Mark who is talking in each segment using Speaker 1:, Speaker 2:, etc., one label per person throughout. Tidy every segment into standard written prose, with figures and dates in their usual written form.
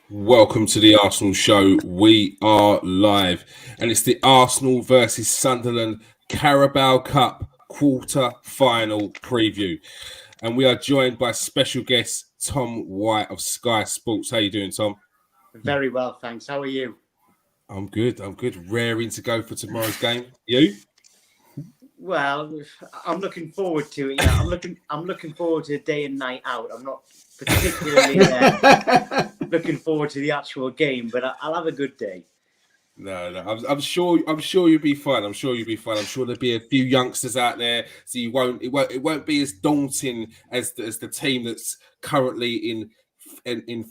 Speaker 1: Welcome to the Arsenal show. We are live, and it's the Arsenal versus Sunderland Carabao Cup quarter-final preview. And we are joined by special guest Tom White of Sky Sports. How you doing, Tom?
Speaker 2: Very well, thanks. How are you?
Speaker 1: I'm good. Raring to go for tomorrow's game. You?
Speaker 2: Well, I'm looking forward to it. Yeah, I'm looking forward to a day and night out. I'm not particularly looking forward to the actual game, but I'll have a good day.
Speaker 1: No. I'm sure you'll be fine. I'm sure there'll be a few youngsters out there, so it won't be as daunting as the team that's currently in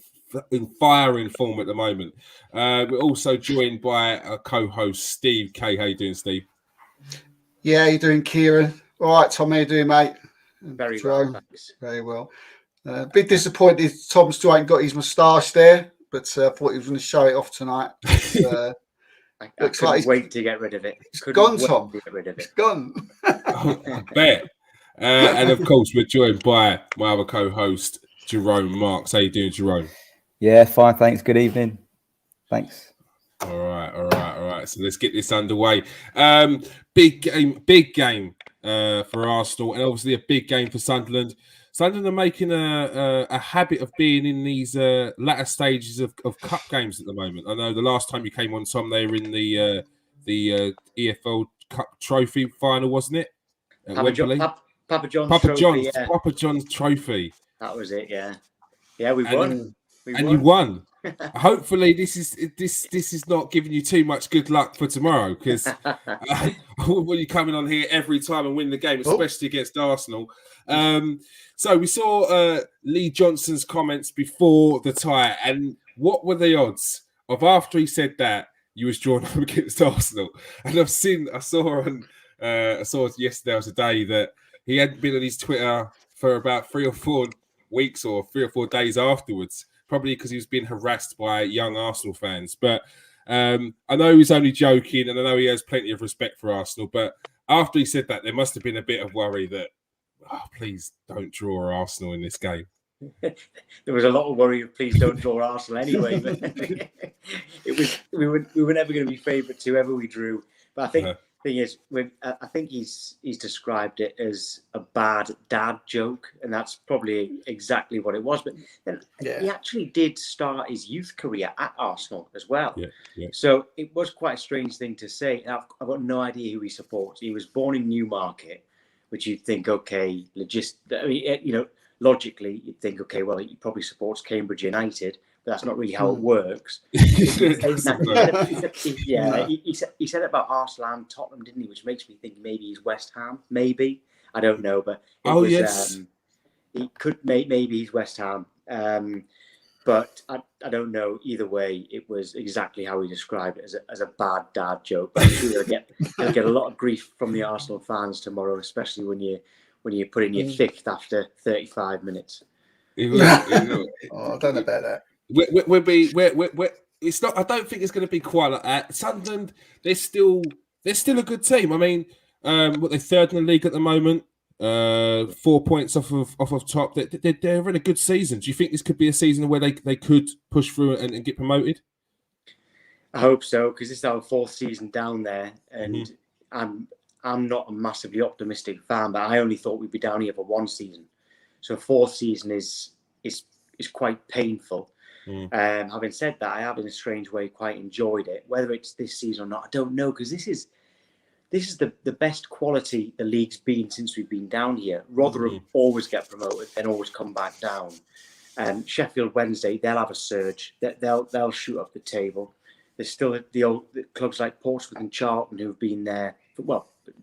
Speaker 1: firing form at the moment. We're also joined by a co-host, Steve K. How you doing, Steve?
Speaker 3: Yeah, you're doing, Kieron. All right, Tom, how you doing, mate?
Speaker 2: Very well, thanks.
Speaker 3: Very well. Bit disappointed Tom still ain't got his moustache there, but I thought he was going to show it off tonight.
Speaker 2: I couldn't wait to get rid of it.
Speaker 3: It's gone, Tom.
Speaker 2: It's
Speaker 3: gone.
Speaker 1: I bet. And of course, we're joined by my other co-host, Jerome Marks. How you doing, Jerome?
Speaker 4: Yeah, fine, thanks. Good evening. Thanks.
Speaker 1: All right. So let's get this underway. Big game for Arsenal, and obviously a big game for Sunderland. Sunderland are making a habit of being in these latter stages of cup games at the moment. I know the last time you came on, Tom, they were in the EFL Cup Trophy final, wasn't it? At Wembley.
Speaker 2: Papa John's
Speaker 1: Trophy.
Speaker 2: That was it. Yeah, we won.
Speaker 1: You won. Hopefully, this is not giving you too much good luck for tomorrow, because when you coming on here every time and win the game, especially against Arsenal. So we saw Lee Johnson's comments before the tie, and what were the odds of after he said that you was drawn up against Arsenal? And I saw yesterday or today that he hadn't been on his Twitter for about 3 or 4 weeks or 3 or 4 days afterwards. Probably because he was being harassed by young Arsenal fans. But I know he's only joking, and I know he has plenty of respect for Arsenal. But after he said that, there must have been a bit of worry that, please don't draw Arsenal in this game.
Speaker 2: There was a lot of worry of please don't draw Arsenal anyway. But we were never going to be favourites whoever we drew. But I think thing is, I think he's described it as a bad dad joke, and that's probably exactly what it was. But then he actually did start his youth career at Arsenal as well.
Speaker 1: Yeah.
Speaker 2: So it was quite a strange thing to say. I've got no idea who he supports. He was born in Newmarket, which you'd think, okay, logically, you'd think, okay, well, he probably supports Cambridge United. But that's not really how it works. He said about Arsenal and Tottenham, didn't he? Which makes me think maybe he's West Ham. Maybe, I don't know, but
Speaker 1: yes,
Speaker 2: he could maybe he's West Ham. But I don't know. Either way, it was exactly how he described it, as a bad dad joke. But I'm sure he'll get a lot of grief from the Arsenal fans tomorrow, especially when you put in your fifth after 35 minutes.
Speaker 3: I don't know about that.
Speaker 1: It's not. I don't think it's going to be quite like that. Sunderland, they're still a good team. I mean, they're third in the league at the moment. 4 points off of top. They're in a good season. Do you think this could be a season where they could push through and get promoted?
Speaker 2: I hope so, because this is our 4th season down there, and I'm not a massively optimistic fan, but I only thought we'd be down here for 1 season. So 4th season is quite painful. Having said that, I have in a strange way quite enjoyed it. Whether it's this season or not, I don't know, because this is the best quality the league's been since we've been down here. Rotherham always get promoted, then always come back down. Sheffield Wednesday, they'll have a surge. They'll shoot up the table. There's still the old clubs like Portsmouth and Charlton who've been there.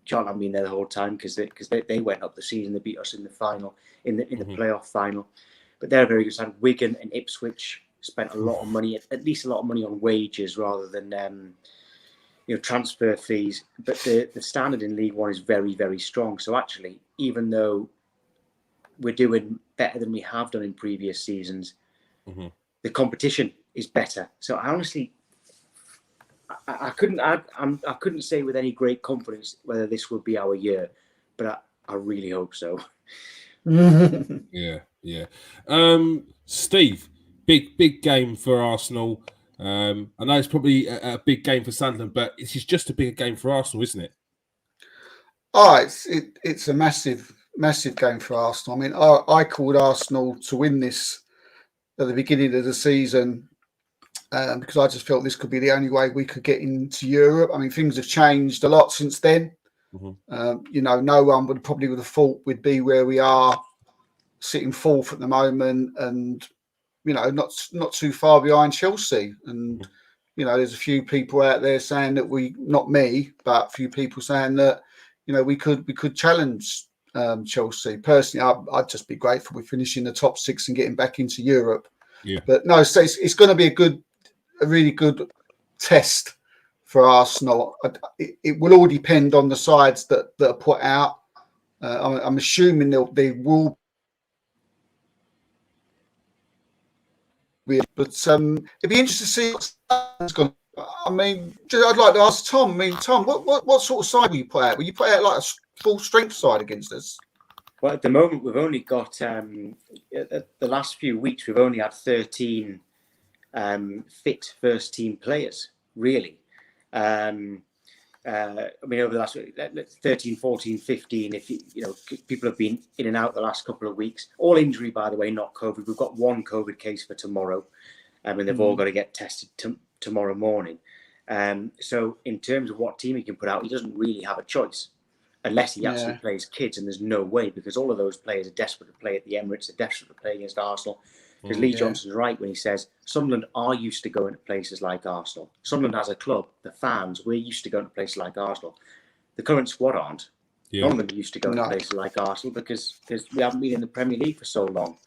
Speaker 2: Charlton haven't been there the whole time because they went up the season. They beat us in the final, in the playoff final. But they're a very good side. Wigan and Ipswich spent a lot of money, at least a lot of money on wages rather than transfer fees. But the standard in League One is very, very strong. So actually, even though we're doing better than we have done in previous seasons, the competition is better. So I honestly, I couldn't say with any great confidence whether this would be our year, but I really hope so.
Speaker 1: Yeah. Steve, big game for Arsenal. I know it's probably a big game for Sunderland, but it's just a bigger game for Arsenal, isn't it?
Speaker 3: Oh, it's a massive game for Arsenal. I mean, I called Arsenal to win this at the beginning of the season because I just felt this could be the only way we could get into Europe. I mean, things have changed a lot since then. No one would have thought we'd be where we are, sitting fourth at the moment, and not too far behind Chelsea. And there's a few people out there saying that not me, but a few people saying that we could challenge Chelsea. Personally, I'd just be grateful we finish in the top 6 and getting back into Europe.
Speaker 1: Yeah.
Speaker 3: But no, so it's going to be a really good test for Arsenal. It will all depend on the sides that are put out. I'm assuming they will be, but it'd be interesting to see what's going. I mean, I'd like to ask Tom. I mean, Tom, what sort of side will you put out? Will you put out like a full strength side against us?
Speaker 2: Well, at the moment, we've only got the last few weeks. We've only had 13 fit first team players, really. I mean, over the last 13, 14, 15, people have been in and out the last couple of weeks. All injury, by the way, not COVID. We've got one COVID case for tomorrow, and they've all got to get tested tomorrow morning. So in terms of what team he can put out, he doesn't really have a choice unless he actually plays kids, and there's no way, because all of those players are desperate to play at the Emirates, are desperate to play against Arsenal. Because Lee Johnson's right when he says Sunderland are used to going to places like Arsenal. Sunderland as a club, the fans, we're used to going to places like Arsenal. The current squad aren't. None of them are used to going to places like Arsenal because we haven't been in the Premier League for so long.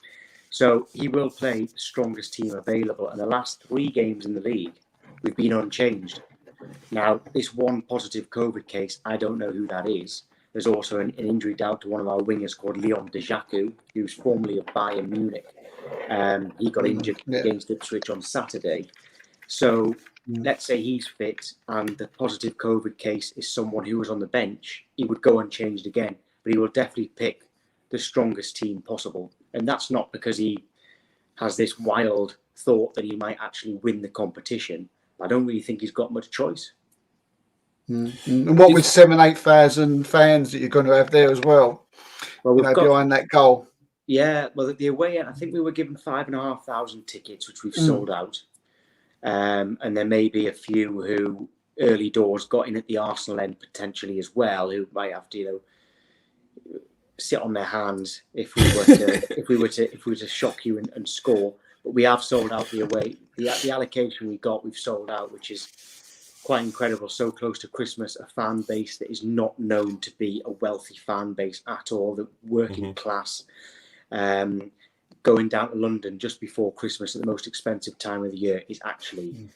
Speaker 2: So he will play the strongest team available. And the last 3 games in the league, we've been unchanged. Now, this one positive COVID case, I don't know who that is. There's also an injury down to one of our wingers called Leon Dejaku, who's formerly of Bayern Munich. He got injured against Ipswich on Saturday. So let's say he's fit and the positive COVID case is someone who was on the bench, he would go unchanged again. But he will definitely pick the strongest team possible. And that's not because he has this wild thought that he might actually win the competition. I don't really think he's got much choice.
Speaker 3: And what with 7,000-8,000 fans that you're going to have there as well, we've got behind that goal.
Speaker 2: Yeah, well, the away end, I think we were given 5,500 tickets, which we've sold out. And there may be a few who early doors got in at the Arsenal end potentially as well, who might have to, sit on their hands if we were to shock you and score. But we have sold out the away. The allocation we've sold out, which is quite incredible. So close to Christmas, a fan base that is not known to be a wealthy fan base at all, the working class. Going down to London just before Christmas at the most expensive time of the year is actually...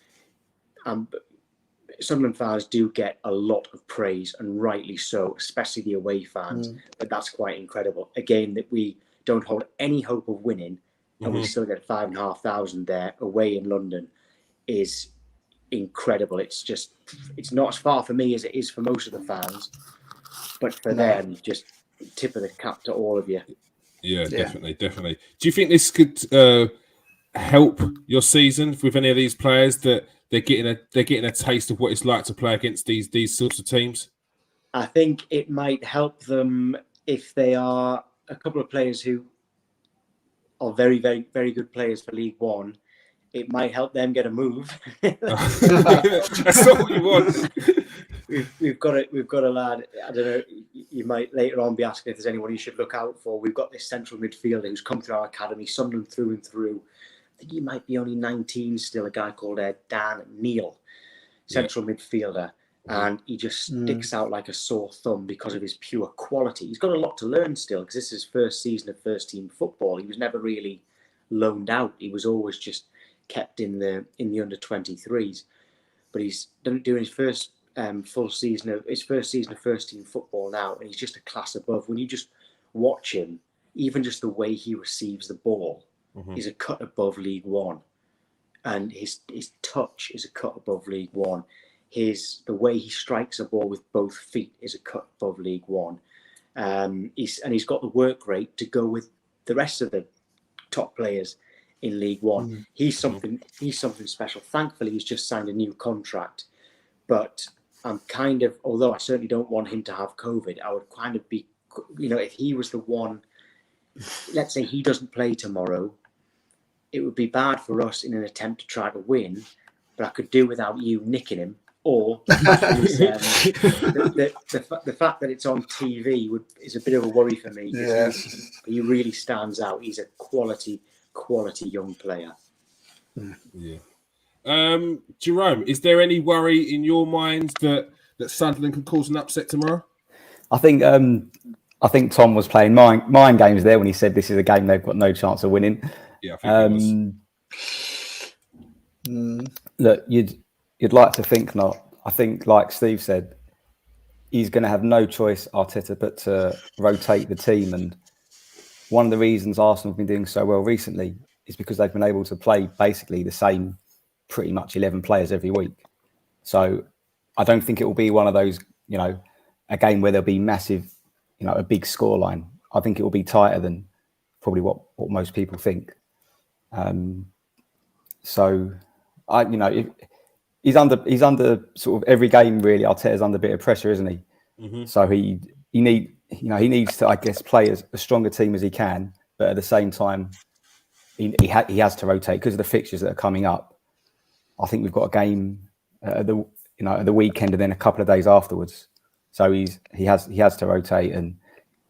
Speaker 2: Sunderland fans do get a lot of praise, and rightly so, especially the away fans. But that's quite incredible. Again, that we don't hold any hope of winning, and we still get 5,500 there away in London is incredible. It's not as far for me as it is for most of the fans, but for them, just tip of the cap to all of you.
Speaker 1: Yeah, definitely. Do you think this could help your season with any of these players, that they're getting a taste of what it's like to play against these sorts of teams?
Speaker 2: I think it might help them if they are a couple of players who are very, very, very good players for League One. It might help them get a move.
Speaker 1: That's not what you want.
Speaker 2: We've got a lad. I don't know. You might later on be asking if there's anyone you should look out for. We've got this central midfielder who's come through our academy, Sunderland through and through. I think he might be only 19 still. A guy called Dan Neal, central midfielder, and he just sticks out like a sore thumb because of his pure quality. He's got a lot to learn still, because this is his first season of first team football. He was never really loaned out. He was always just kept in the under 23s. But he's doing his first full season of first team football now, and he's just a class above. When you just watch him, even just the way he receives the ball is a cut above League One, and his touch is a cut above League One. The way he strikes a ball with both feet is a cut above League One. He's got the work rate to go with the rest of the top players in League One. He's something special. Thankfully, he's just signed a new contract. But I'm kind of, although I certainly don't want him to have COVID, I would kind of be, if he was the one, let's say he doesn't play tomorrow, it would be bad for us in an attempt to try to win, but I could do without you nicking him. Or the fact that it's on TV is a bit of a worry for me.
Speaker 3: Yes.
Speaker 2: He really stands out. He's a quality young player.
Speaker 1: Yeah. Jerome, is there any worry in your mind that Sunderland can cause an upset tomorrow?
Speaker 4: I think Tom was playing mind games there when he said this is a game they've got no chance of winning.
Speaker 1: Yeah, I think
Speaker 4: Look, you'd like to think not. I think, like Steve said, he's going to have no choice, Arteta, but to rotate the team. And one of the reasons Arsenal have been doing so well recently is because they've been able to play basically the same pretty much 11 players every week. So I don't think it will be one of those, a game where there'll be massive, a big scoreline. I think it will be tighter than probably what most people think. He's under sort of every game really. Arteta's under a bit of pressure, isn't he? Mm-hmm. So he needs to, I guess, play as a stronger team as he can, but at the same time, he has to rotate because of the fixtures that are coming up. I think we've got a game at the weekend and then a couple of days afterwards. So he has to rotate, and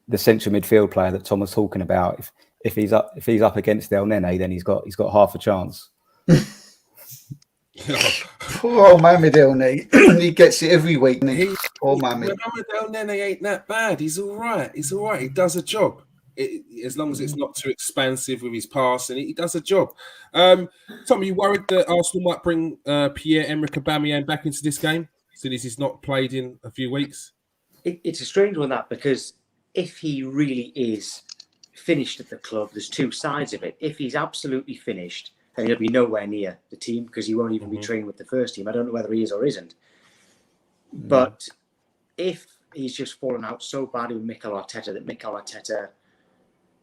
Speaker 4: the central midfield player that Tom was talking about, if he's up against El Nene, then he's got half a chance.
Speaker 3: Poor old Mohamed El Nene. He gets it every week. Poor Mohamed
Speaker 1: El Nene ain't that bad. He's all right. He does a job. As long as it's not too expansive with his passing, he does a job. Tom, are you worried that Arsenal might bring Pierre-Emerick Aubameyang back into this game, since he's not played in a few weeks?
Speaker 2: It's a strange one, that, because if he really is finished at the club, there's two sides of it. If he's absolutely finished, then he'll be nowhere near the team because he won't even be training with the first team. I don't know whether he is or isn't. But if he's just fallen out so badly with Mikel Arteta that Mikel Arteta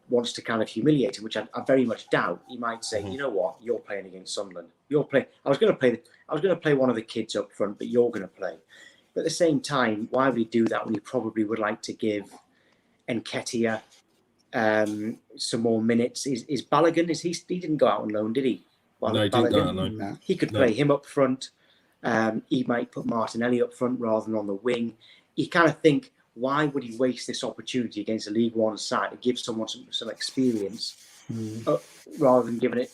Speaker 2: wants to kind of humiliate him, which I very much doubt, he might say, you know what, you're playing against Sunderland. I was going to play one of the kids up front, but you're going to play. But at the same time, why would he do that when he probably would like to give Nketiah some more minutes? Is Balogun, he didn't go out on loan, did he?
Speaker 1: No, he didn't go out on loan.
Speaker 2: No. He could play him up front. He might put Martinelli up front rather than on the wing. You kind of think, why would he waste this opportunity against a League One side to give someone some experience rather than giving it,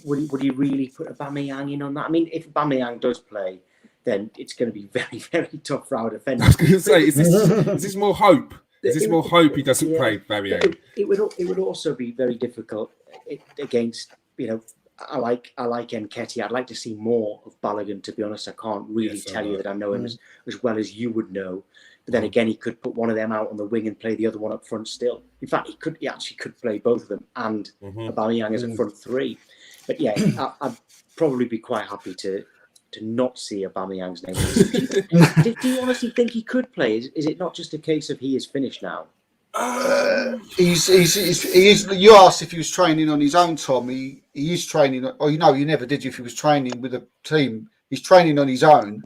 Speaker 2: would he really put Aubameyang in on that? I mean, if Aubameyang does play, then it's going to be very, very tough for our defenders.
Speaker 1: I was going to say, is this more hope? Is this more hope he doesn't play Aubameyang?
Speaker 2: It would also be very difficult against, I like Nketiah. I'd like to see more of Balogun, to be honest. I can't really tell you that I know him as well as you would know. But then again, he could put one of them out on the wing and play the other one up front still. In fact, he actually could play both of them and Aubameyang as a front three. But yeah, I'd probably be quite happy to not see Aubameyang's name. Do you honestly think he could play? Is it not just a case of he is finished now?
Speaker 3: He is. You asked if he was training on his own, Tom. He is training. Oh, you never did. If he was training with a team, he's training on his own.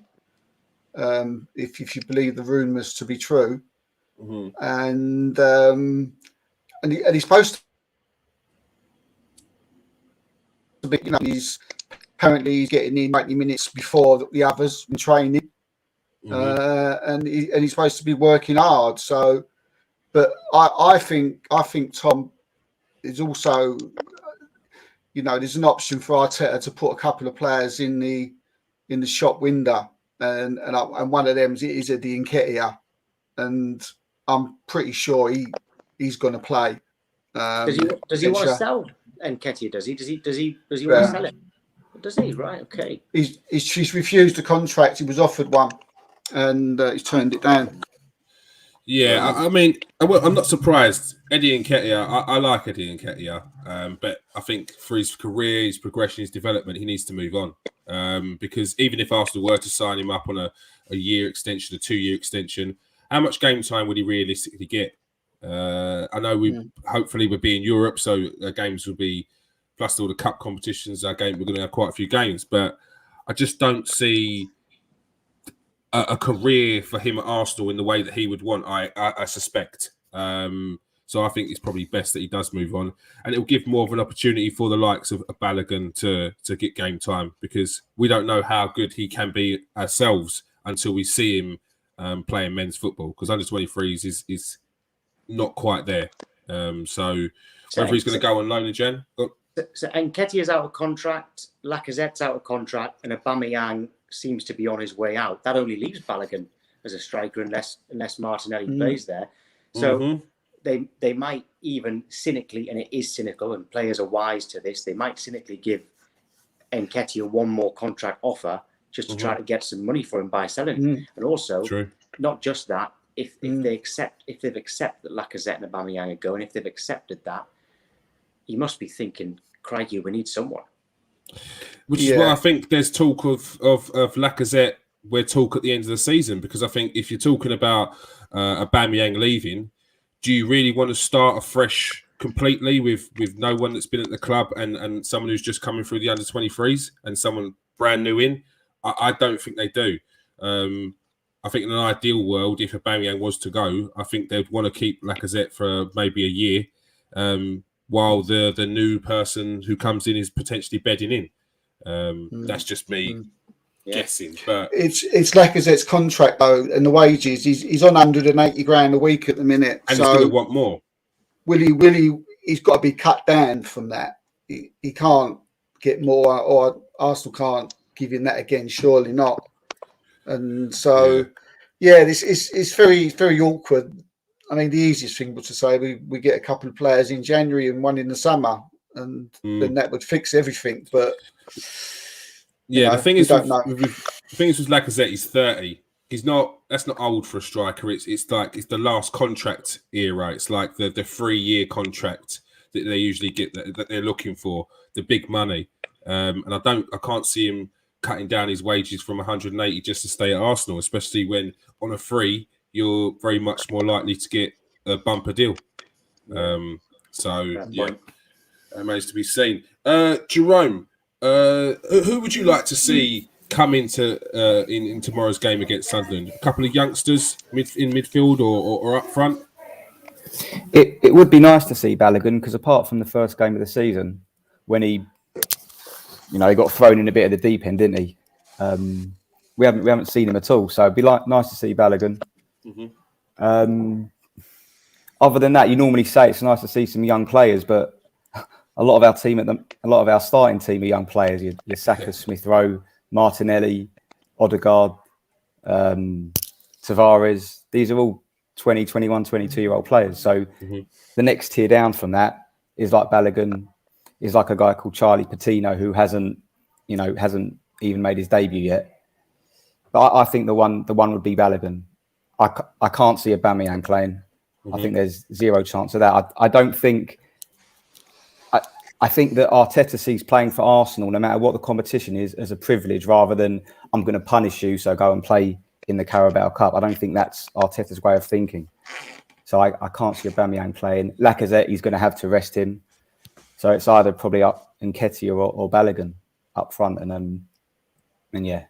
Speaker 3: If you believe the rumours to be true, and he's supposed to be. He's apparently getting in 90 minutes before the others in training, and he's supposed to be working hard. So. But I think Tom is also, there's an option for Arteta to put a couple of players in the shop window, and one of them is Eddie Nketiah, and I'm pretty sure he's going to play.
Speaker 2: Does he want to sell Nketiah? Does he want to sell it? Does he? Right. Okay.
Speaker 3: He's refused the contract. He was offered one, and he's turned it down.
Speaker 1: Yeah, I mean, I'm not surprised. Eddie Nketiah, I like Eddie Nketiah, but I think for his career, his progression, his development, he needs to move on. Because even if Arsenal were to sign him up on a year extension, a 2-year extension, how much game time would he realistically get? I know hopefully we'll be in Europe, so games will be plus all the cup competitions. We're going to have quite a few games, but I just don't see a career for him at Arsenal in the way that he would want. I suspect. So I think it's probably best that he does move on, and it will give more of an opportunity for the likes of Balogun to get game time, because we don't know how good he can be ourselves until we see him playing men's football, because under 23s is not quite there. So whether he's going to go on loan again.
Speaker 2: So Nketiah's out of contract, Lacazette's out of contract, and Aubameyang seems to be on his way out. That only leaves Balogun as a striker unless Martinelli plays there. So they might even cynically, and it is cynical, and players are wise to this, they might cynically give Nketiah one more contract offer just to try to get some money for him by selling him. And also, not just that, if they've accepted that Lacazette and Aubameyang are going, if they've accepted that, he must be thinking, crikey, we need someone.
Speaker 1: Which is why I think there's talk of Lacazette, we're talk at the end of the season, because I think if you're talking about Aubameyang leaving, do you really want to start afresh completely with no one that's been at the club and someone who's just coming through the under 23s and someone brand new in? I don't think they do. I think in an ideal world, if Aubameyang was to go, I think they'd want to keep Lacazette for maybe a year, while the new person who comes in is potentially bedding in. That's just me guessing. But
Speaker 3: it's Lacazette's contract though, and the wages. He's on 180 grand a week at the minute,
Speaker 1: and
Speaker 3: so
Speaker 1: he's going to want more.
Speaker 3: He's got to be cut down from that. He can't get more, or Arsenal can't give him that again. Surely not. And so, this is very, very awkward. I mean, the easiest thing was to say we get a couple of players in January and one in the summer, and then that would fix everything. But
Speaker 1: the thing is, with Lacazette, he's 30. That's not old for a striker. It's the last contract era. It's like the 3-year contract that they usually get that they're looking for, the big money. And I can't see him cutting down his wages from 180 just to stay at Arsenal, especially when on a free you're very much more likely to get a bumper deal. It remains to be seen. Jerome, who would you like to see come into in tomorrow's game against Sunderland? A couple of youngsters in midfield or up front?
Speaker 4: It would be nice to see Balogun, because apart from the first game of the season, when he got thrown in a bit of the deep end, didn't he? We haven't seen him at all, so it'd be nice to see Balogun. Other than that, you normally say it's nice to see some young players, but a lot of our starting team are young players. Your Saka, Smith Rowe, Martinelli, Odegaard, Tavares. These are all 20, 21, 22-year-old players. So the next tier down from that is like Balogun, is like a guy called Charlie Patino, who hasn't even made his debut yet. But I think the one would be Balogun. I can't see Aubameyang playing. I think there's zero chance of that. I think that Arteta sees playing for Arsenal, no matter what the competition is, as a privilege rather than I'm going to punish you, so go and play in the Carabao Cup. I don't think that's Arteta's way of thinking. So I can't see Aubameyang playing. Lacazette, he's going to have to rest him. So it's either probably up Nketiah or Balogun up front,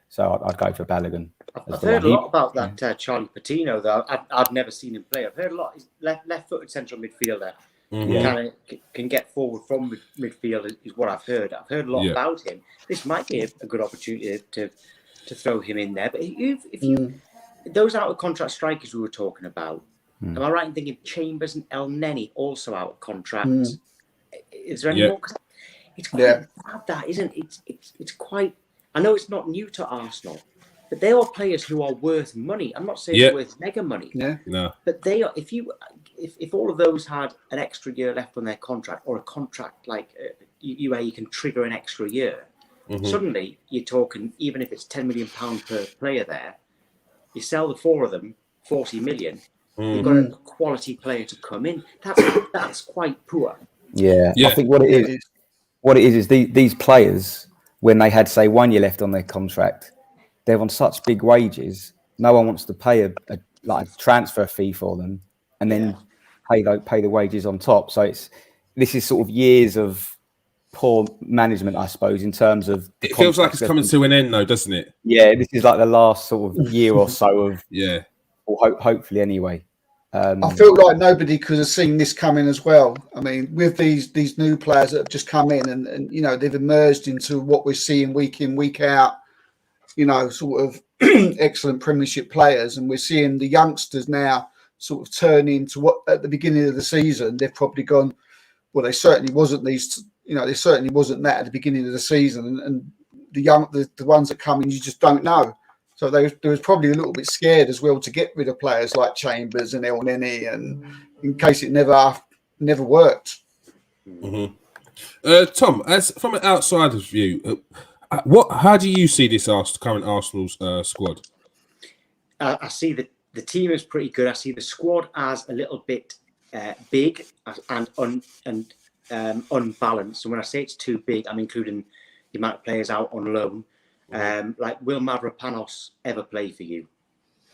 Speaker 4: so I'd go for Balogun.
Speaker 2: I've heard a lot about that Charlie Patino, though. I've never seen him play. I've heard a lot. He's left-footed central midfielder. Kind of can get forward from midfield is what I've heard. I've heard a lot about him. This might be a good opportunity to throw him in there. But if you those out of contract strikers we were talking about, am I right in thinking Chambers and El Neni also out of contract? Is there any more? It's quite bad, that isn't it? It's quite. I know it's not new to Arsenal, but they are players who are worth money. I'm not saying worth mega money.
Speaker 1: No.
Speaker 2: But they are. If all of those had an extra year left on their contract, or a contract like where you can trigger an extra year, suddenly you're talking, even if it's £10 million per player there, you sell the 4 of them, 40 million. You've got a quality player to come in. That's quite poor.
Speaker 4: Yeah. I think what it is these players, when they had, say, 1 year left on their contract, they're on such big wages. No one wants to pay a transfer fee for them, and then pay the wages on top. So this is sort of years of poor management, I suppose, in terms of.
Speaker 1: It feels like it's coming to an end, though, doesn't it?
Speaker 4: Yeah, this is like the last sort of year or so of.
Speaker 1: Yeah.
Speaker 4: Or hopefully, anyway.
Speaker 3: I feel like nobody could have seen this coming as well. I mean, with these new players that have just come in and you know, they've emerged into what we're seeing week in, week out, you know, sort of excellent Premiership players. And we're seeing the youngsters now sort of turn into what at the beginning of the season, they've probably gone, well, they certainly wasn't these, you know, they certainly wasn't that at the beginning of the season. And the ones that come in, you just don't know. So they was probably a little bit scared as well to get rid of players like Chambers and El Neni, and in case it never worked.
Speaker 1: Mm-hmm. Tom, as from an outsider's view, how do you see this current Arsenal's squad?
Speaker 2: I see that the team is pretty good. I see the squad as a little bit big and unbalanced. And when I say it's too big, I'm including the amount of players out on loan. Like, will Mavropanos ever play for you?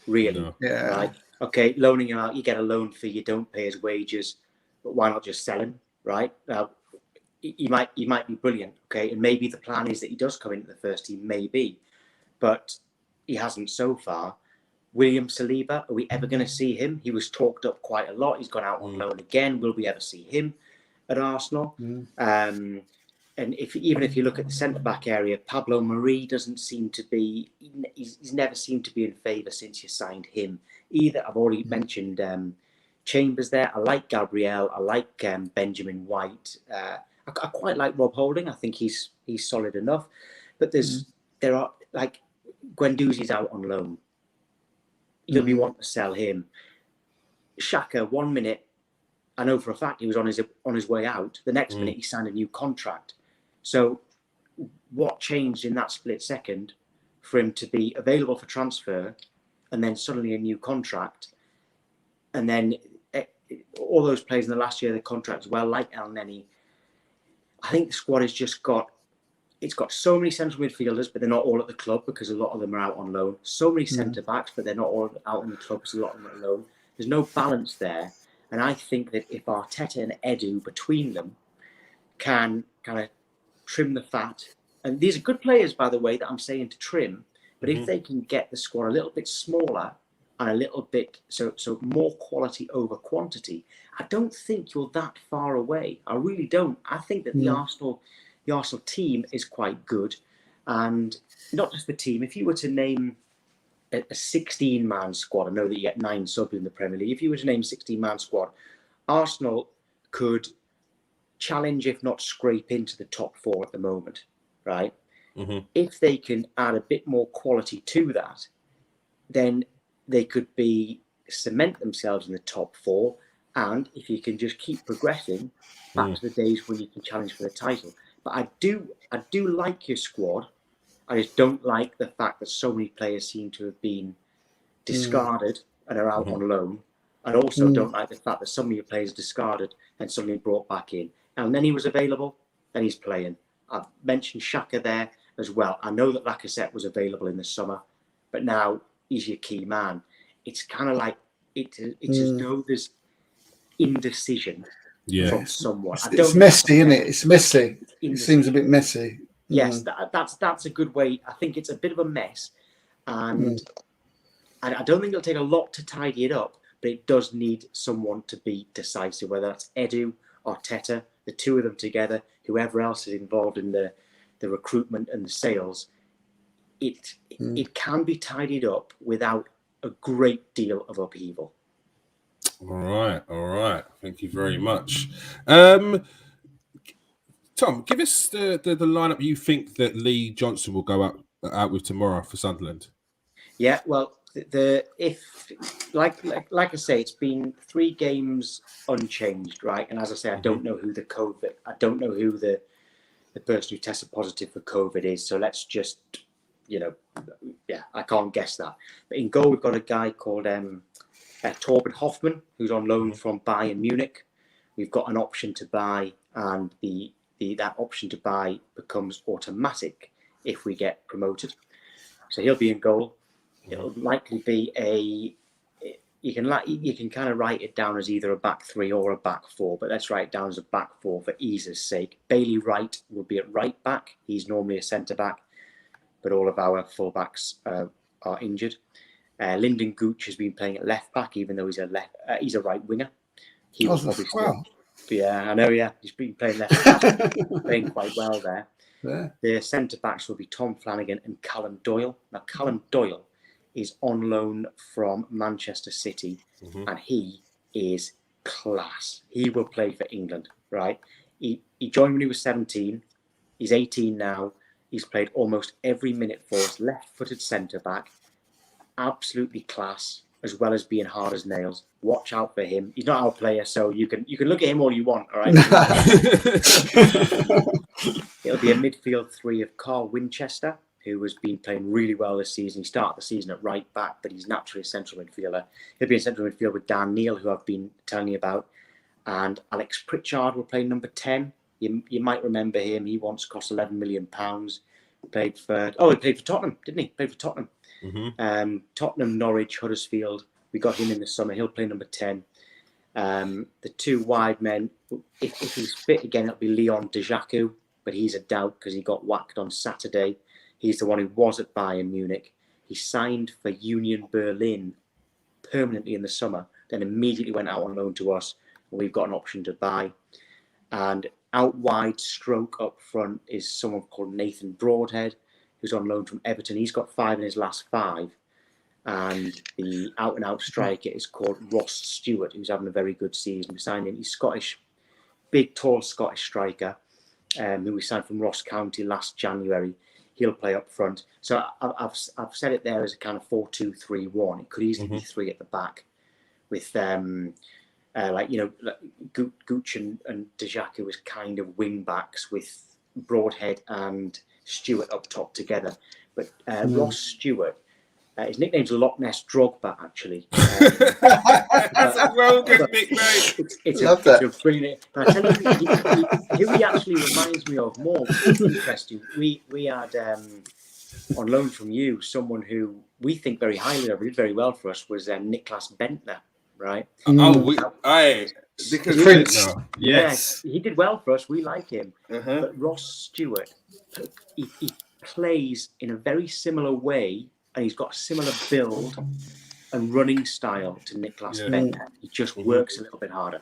Speaker 2: Really?
Speaker 1: No.
Speaker 3: Yeah.
Speaker 2: Right? Okay, loaning him out, you get a loan fee, you don't pay his wages, but why not just sell him? Right? Now, he might be brilliant, okay, and maybe the plan is that he does come into the first team, maybe, but he hasn't so far. William Saliba, are we ever going to see him? He was talked up quite a lot. He's gone out on loan again. Will we ever see him at Arsenal? And even if you look at the centre-back area, Pablo Mari doesn't seem to be... He's never seemed to be in favour since you signed him. Either, I've already mentioned Chambers there. I like Gabriel. I like Benjamin White. I quite like Rob Holding. I think he's solid enough. But there are... Like, Guendouzi's out on loan. You'll be wanting to sell him. Xhaka, 1 minute, I know for a fact he was on his way out. The next minute, he signed a new contract. So what changed in that split second for him to be available for transfer and then suddenly a new contract? And then all those players in the last year of the contract as well, like El Neni. I think the squad has just got so many central midfielders, but they're not all at the club because a lot of them are out on loan. So many centre-backs, but they're not all out on the club because a lot of them are on loan. There's no balance there. And I think that if Arteta and Edu between them can kind of trim the fat, and these are good players, by the way, that I'm saying to trim, but if they can get the squad a little bit smaller and a little bit, so more quality over quantity, I don't think you're that far away. I really don't. I think that the Arsenal team is quite good. And not just the team. If you were to name a 16-man squad, I know that you get 9 subs in the Premier League. If you were to name a 16-man squad, Arsenal could challenge, if not scrape, into the top 4 at the moment, right? If they can add a bit more quality to that, then they could cement themselves in the top 4. And if you can just keep progressing back to the days when you can challenge for the title. But I do like your squad. I just don't like the fact that so many players seem to have been discarded and are out on loan. And also don't like the fact that some of your players discarded and suddenly brought back in. And then he was available, then he's playing. I've mentioned Xhaka there as well. I know that Lacazette was available in the summer, but now he's your key man. It's kind of like it's as though there's indecision from someone.
Speaker 3: It's messy, isn't it? It's messy. It seems a bit messy.
Speaker 2: Yes, that's a good way. I think it's a bit of a mess, and I don't think it'll take a lot to tidy it up, but it does need someone to be decisive, whether that's Edu or Arteta, the two of them together, whoever else is involved in the recruitment and the sales. It can be tidied up without a great deal of upheaval.
Speaker 1: All right. Thank you very much. Tom, give us the lineup you think that Lee Johnson will go out with tomorrow for Sunderland.
Speaker 2: Yeah, well, if like I say, it's been 3 games unchanged, right? And as I say, I don't know who the person who tested positive for COVID is. So let's just, I can't guess that. But in goal, we've got a guy called Torben Hoffmann, who's on loan from Bayern Munich. We've got an option to buy, and that option to buy becomes automatic if we get promoted. So he'll be in goal. It'll likely be you can kind of write it down as either a back three or a back four, but let's write it down as a back four for ease's sake. Bailey Wright will be at right back. He's normally a centre back, but all of our full backs are injured. Lyndon Gooch has been playing at left back, even though he's a right winger. He will probably
Speaker 3: wow.
Speaker 2: Yeah, I know. Yeah, he's been playing left back, playing quite well there.
Speaker 3: Yeah.
Speaker 2: The centre backs will be Tom Flanagan and Callum Doyle. Now, Callum Doyle is on loan from Manchester City, and he is class. He will play for England, right? He joined when he was 17. He's 18 now. He's played almost every minute for us. Left-footed centre back, absolutely class, as well as being hard as nails. Watch out for him. He's not our player, so you can look at him all you want. All right. It'll be a midfield three of Carl Winchester, who has been playing really well this season. He started the season at right back, but he's naturally a central midfielder. He'll be in central midfield with Dan Neil, who I've been telling you about, and Alex Pritchard will play number 10. You might remember him. He once cost £11 million. He played for Tottenham, didn't he? Played for Tottenham. Tottenham, Norwich, Huddersfield. We got him in the summer. He'll play number 10. The two wide men, if he's fit again, it'll be Leon Dejaku, but he's a doubt because he got whacked on Saturday. He's the one who was at Bayern Munich. He signed for Union Berlin permanently in the summer, then immediately went out on loan to us. And we've got an option to buy. And out wide, stroke up front, is someone called Nathan Broadhead, who's on loan from Everton. He's got 5 in his last 5. And the out-and-out striker is called Ross Stewart, who's having a very good season. We signed him. He's Scottish, big, tall Scottish striker, who we signed from Ross County last January. He'll play up front. So I've set it there as a kind of 4-2-3-1. It could easily be 3 at the back, with Gooch and Dejaku as kind of wing backs, with Broadhead and Stewart up top together. But Ross Stewart, his nickname's Loch Ness Drogba, actually.
Speaker 1: That's a well good nickname.
Speaker 2: It's a brilliant. But I tell you, who he actually reminds me of more. It's interesting. We had on loan from you someone who we think very highly of, did very well for us, was Niklas Bentner, right?
Speaker 3: The Prince.
Speaker 2: Yes, he did well for us. We like him. But Ross Stewart, he plays in a very similar way, and he's got a similar build and running style to Niklas Bentner. He just works a little bit harder.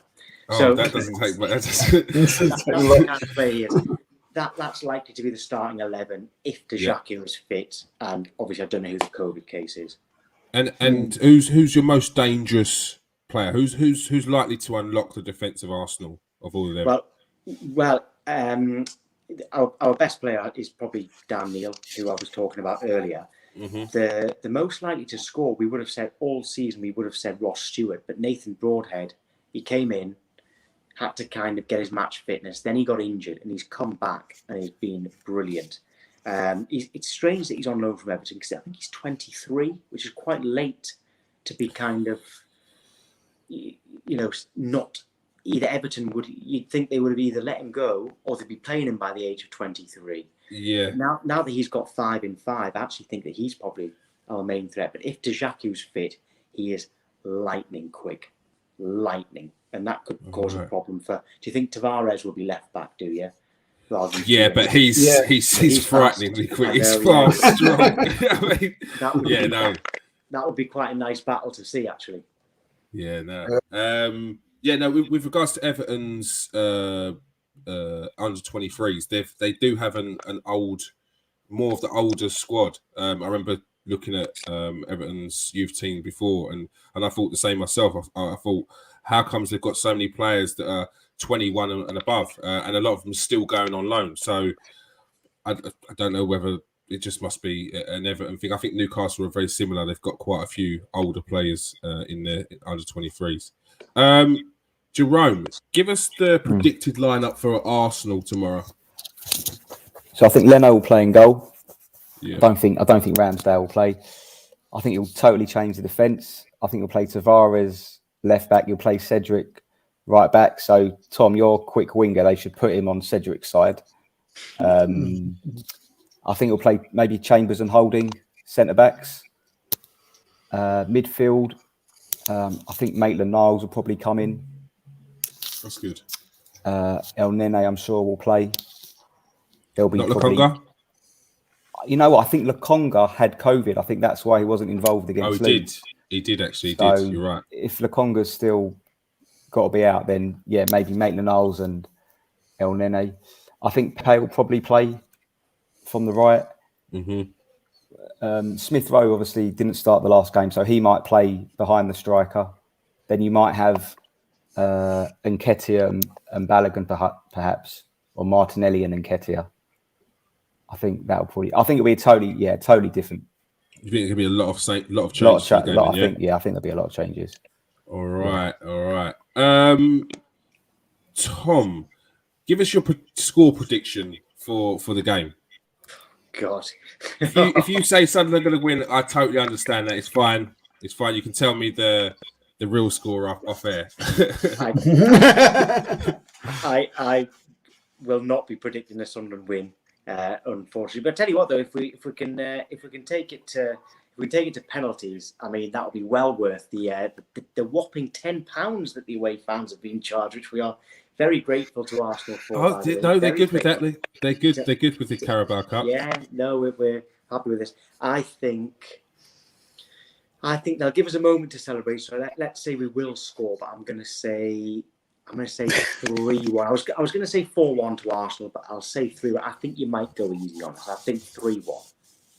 Speaker 2: So
Speaker 1: that doesn't take much.
Speaker 2: That's the kind of player he is. That's likely to be the starting 11 if Dejaku is fit, and obviously I don't know who the COVID case is.
Speaker 1: And who's your most dangerous player? Who's likely to unlock the defence of Arsenal of all of them?
Speaker 2: Well, our best player is probably Dan Neil, who I was talking about earlier. The most likely to score, we would have said all season, we would have said Ross Stewart, but Nathan Broadhead, he came in, had to kind of get his match fitness, then he got injured, and he's come back and he's been brilliant. It's strange that he's on loan from Everton, because I think he's 23, which is quite late to be kind of, not either Everton would, you'd think they would have either let him go or they'd be playing him by the age of 23.
Speaker 1: Yeah.
Speaker 2: Now that he's got 5 in 5, I actually think that he's probably our main threat. But if Dejaku's fit, he is lightning quick. Lightning. And that could cause a problem for... Do you think Tavares will be left back, do you? Rather than
Speaker 1: but he's frighteningly quick. He's fast, strong.
Speaker 2: That would be quite a nice battle to see, actually.
Speaker 1: Yeah, no. With regards to Everton's under 23s, they do have an more of the older squad. I remember looking at Everton's youth team before, and I thought the same myself. I thought, how comes they've got so many players that are 21 and above, and a lot of them still going on loan? So I don't know whether it just must be an Everton thing. I think Newcastle are very similar. They've got quite a few older players in their under 23s. Jerome, give us the predicted lineup for Arsenal tomorrow.
Speaker 4: So I think Leno will play in goal.
Speaker 1: Yeah.
Speaker 4: I don't think Ramsdale will play. I think he'll totally change the defence. I think he'll play Tavares left back. You'll play Cedric right back. So Tom, you're a quick winger. They should put him on Cedric's side. I think he'll play maybe Chambers and Holding centre backs. Midfield. I think Maitland-Niles will probably come in.
Speaker 1: That's good.
Speaker 4: El Nene, I'm sure, will play. There'll be
Speaker 1: Not
Speaker 4: probably.
Speaker 1: Lokonga?
Speaker 4: You know what? I think Lokonga had COVID. I think that's why he wasn't involved against Leeds.
Speaker 1: He did actually.
Speaker 4: So
Speaker 1: You're right.
Speaker 4: if Lokonga's still got to be out, then yeah, maybe Maitland-Niles and El Nene. I think Pay will probably play from the right. Smith Rowe obviously didn't start the last game, so he might play behind the striker. Then you might have Nketiah and Balogun perhaps, or Martinelli and Nketiah. I think it'll be totally different.
Speaker 1: You think it could be a lot of changes?
Speaker 4: I think there'll be a lot of changes.
Speaker 1: All right. Tom, give us your score prediction for the game.
Speaker 2: God,
Speaker 1: if you say Sunderland are going to win, I totally understand that. It's fine. You can tell me the real score off air.
Speaker 2: I will not be predicting a Sunderland win, unfortunately. But I tell you what, though, if we can take it to penalties, I mean that will be well worth the whopping £10 that the away fans have been charged, which we are very grateful to Arsenal for.
Speaker 1: They're good with that. They're good. They're good with the Carabao Cup.
Speaker 2: Yeah, no, we're happy with this. I think they'll give us a moment to celebrate. So let's say we will score, but I'm going to say 3-1. I was going to say 4-1 to Arsenal, but I'll say 3-1. I think you might go easy on us. I think 3-1.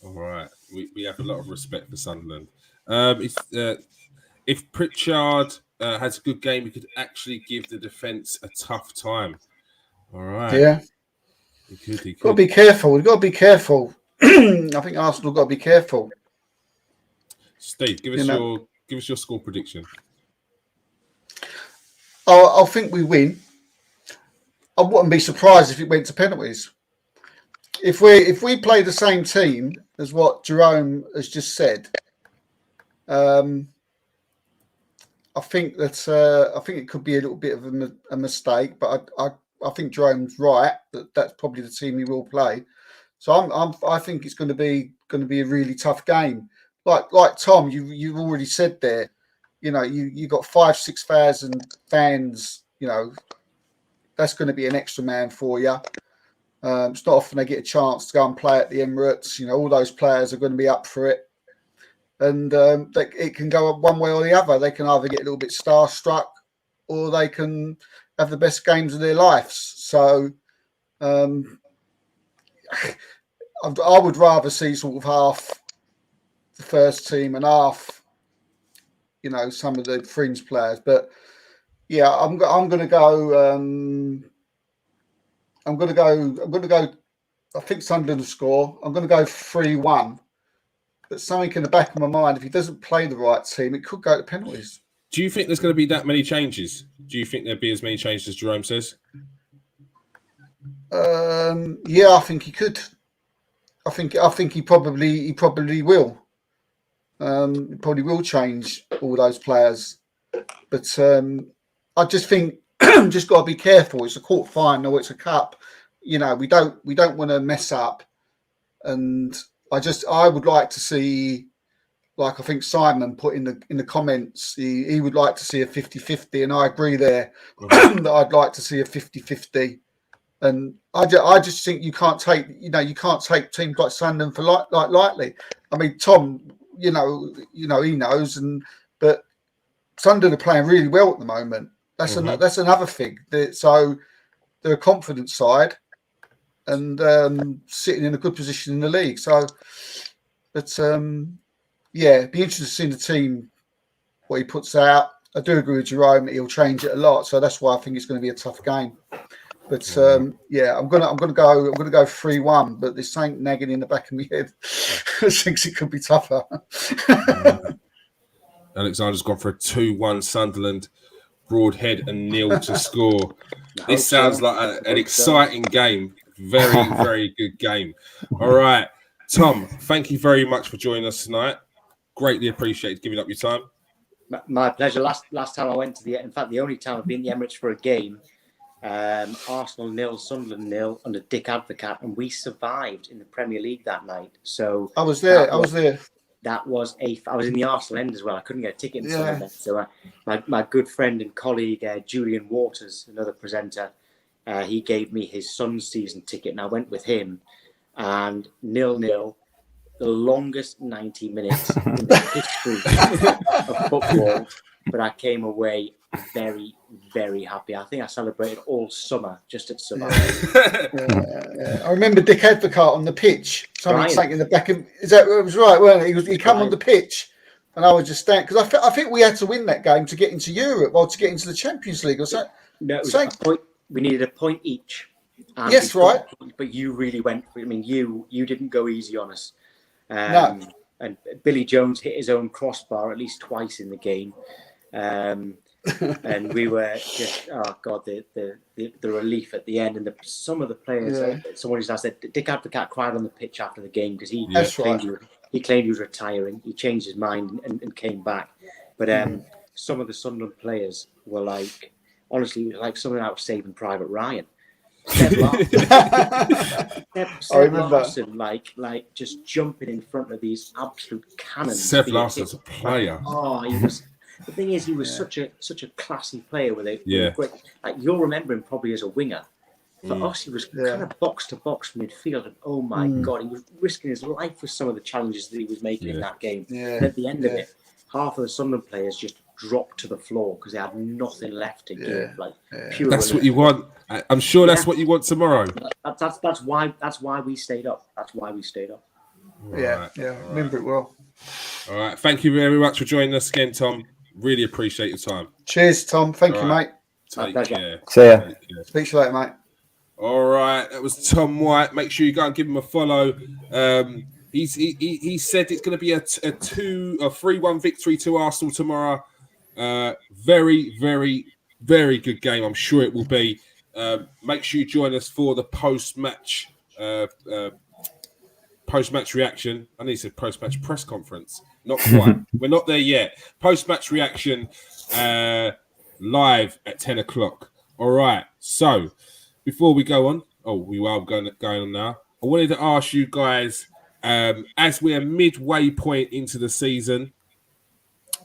Speaker 1: All right, we have a lot of respect for Sunderland. If Pritchard has a good game, he could actually give the defence a tough time. All right.
Speaker 3: Yeah.
Speaker 1: He could.
Speaker 3: Got to be careful. We've got to be careful. I think Arsenal got to be careful.
Speaker 1: Steve, give us your score prediction.
Speaker 3: I think we win. I wouldn't be surprised if it went to penalties. If we play the same team as what Jerome has just said, I think it could be a little bit of a mistake, but I think Jerome's right that's probably the team he will play. So I think it's going to be a really tough game. Like Tom, you've already said there, you know, you got 5,000-6,000 fans. You know, that's going to be an extra man for you. It's not often they get a chance to go and play at the Emirates. You know, all those players are going to be up for it. And it can go one way or the other. They can either get a little bit starstruck or they can have the best games of their lives. So I would rather see sort of half the first team and half, you know, some of the fringe players. But yeah, I'm going to go. I'm going to go. I think Sunderland will score. I'm going to go 3-1. But something in the back of my mind, if he doesn't play the right team, it could go to penalties.
Speaker 1: Do you think there's going to be that many changes? Do you think there'll be as many changes as Jerome says?
Speaker 3: Yeah, I think he could. I think he probably will. He probably will change all those players. But I just think just got to be careful. It's a quarter final. It's a cup. You know, we don't want to mess up. And I would like to see, like I think Simon put in the comments, he would like to see a 50-50, and I agree there that I'd like to see a 50-50. And I just think you can't take teams like Sunderland for lightly. I mean, Tom, you know he knows, but Sunderland are playing really well at the moment. That's another thing. So they're a confident side. And sitting in a good position in the league. So, but yeah, it'd be interesting to see the team what he puts out. I do agree with Jerome; he'll change it a lot. So that's why I think it's going to be a tough game. But yeah, I'm gonna go 3-1. But there's something nagging in the back of my head. I think it could be tougher.
Speaker 1: Alexander's gone for a 2-1 Sunderland. Broadhead and Neil to score. This sounds like an exciting game. Very, very good game. All right. Tom, thank you very much for joining us tonight. Greatly appreciate giving up your time.
Speaker 2: My pleasure. Last time I went to in fact, the only time I've been in the Emirates for a game, Arsenal 0, Sunderland 0 under Dick Advocat, and we survived in the Premier League that night. So
Speaker 3: I was there.
Speaker 2: that was I was in the Arsenal end as well. I couldn't get a ticket in Sunderland. So my good friend and colleague, Julian Waters, another presenter, he gave me his son's season ticket, and I went with him. And 0-0, the longest 90 minutes in the history of football. But I came away very, very happy. I think I celebrated all summer just at summer.
Speaker 3: I remember Dick Advocaat on the pitch. Something in the back of it was right, weren't it? He come on the pitch, and I was just standing because I think we had to win that game to get into Europe or to get into the Champions League or something.
Speaker 2: No, it was a point. We needed a point each.
Speaker 3: Yes, right.
Speaker 2: But you really went for it. I mean, you didn't go easy on us.
Speaker 3: No.
Speaker 2: And Billy Jones hit his own crossbar at least twice in the game. And we were just, oh God, the relief at the end. And some of the players, someone just said, Dick Advocaat cried on the pitch after the game because he claimed he was retiring. He changed his mind and came back. But some of the Sunderland players were like, honestly, like something out of Saving Private Ryan. Seb Larson, like just jumping in front of these absolute cannons.
Speaker 1: Seb Larson's a player.
Speaker 2: Oh, he was. The thing is, he was such a classy player with a great. Like you'll remember him probably as a winger. For us, he was kind of box to box midfield, and oh my God, he was risking his life for some of the challenges that he was making in that game. Yeah. And at the end of it, half of the Sunderland players just dropped to the floor because they had nothing left to give. Like pure.
Speaker 1: That's what you want. I'm sure that's what you want tomorrow.
Speaker 2: That's why we stayed up. That's why we stayed up.
Speaker 3: Right. Yeah. Remember it well.
Speaker 1: All right. Thank you very much for joining us again, Tom. Really appreciate your time.
Speaker 3: Cheers, Tom. Thank you, mate.
Speaker 1: Take care.
Speaker 4: See ya.
Speaker 3: Speak to you later, mate.
Speaker 1: All right. That was Tom White. Make sure you go and give him a follow. He said it's going to be a 3-1 victory to Arsenal tomorrow. Very, very, very good game. I'm sure it will be. Make sure you join us for the post-match reaction. I need to say post-match press conference. Not quite. We're not there yet. Post-match reaction live at 10 o'clock. All right. So before we go on, we are going on now. I wanted to ask you guys, as we're midway point into the season,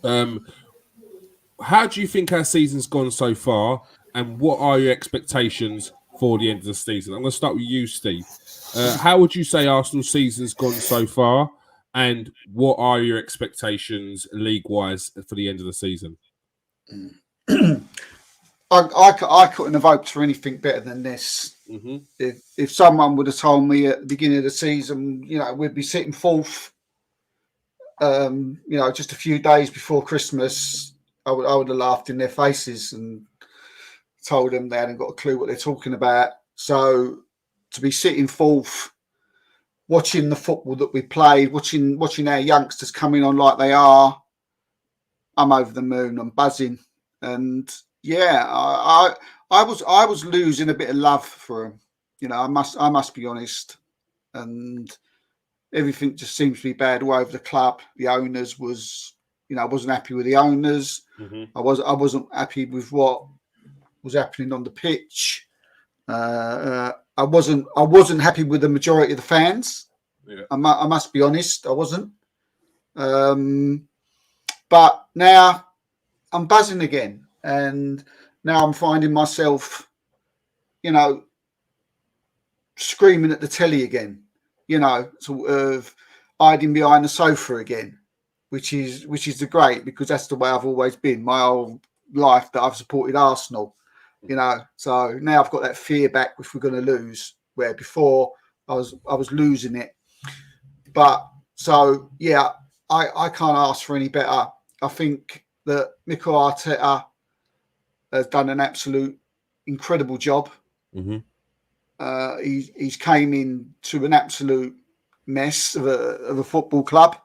Speaker 1: how do you think our season's gone so far, and what are your expectations for the end of the season? I'm going to start with you, Steve. How would you say Arsenal's season's gone so far, and what are your expectations league-wise for the end of the season?
Speaker 3: I couldn't have hoped for anything better than this. Mm-hmm. If someone would have told me at the beginning of the season, we'd be sitting fourth, just a few days before Christmas, I would have laughed in their faces and told them they hadn't got a clue what they're talking about. So to be sitting fourth, watching the football that we played, watching our youngsters coming on like they are, I'm over the moon. I'm buzzing, and I was losing a bit of love for them. I must be honest, and everything just seems to be bad all over the club. The owners I wasn't happy with the owners. Mm-hmm. I wasn't happy with what was happening on the pitch. I wasn't happy with the majority of the fans. Yeah. I must be honest, I wasn't. But now I'm buzzing again, and now I'm finding myself, screaming at the telly again. Sort of hiding behind the sofa again, which is the great, because that's the way I've always been my whole life, that I've supported Arsenal. So now I've got that fear back if we're going to lose, where before I was losing it. But so I can't ask for any better. I think that Mikel Arteta has done an absolute incredible job. Mm-hmm. He's came into an absolute mess of a football club.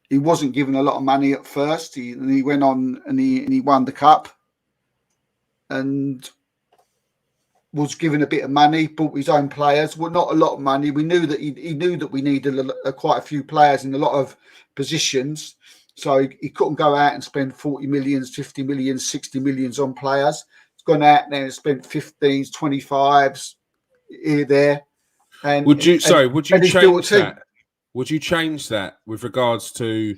Speaker 3: He wasn't given a lot of money at first. He went on and he won the cup, and was given a bit of money, bought his own players. Well, not a lot of money. We knew that he knew that we needed quite a few players in a lot of positions. So he couldn't go out and spend 40 millions, 50 millions, 60 millions on players. He's gone out there and spent 15s, 25s here, there. And would you change
Speaker 1: Would you change that with regards to?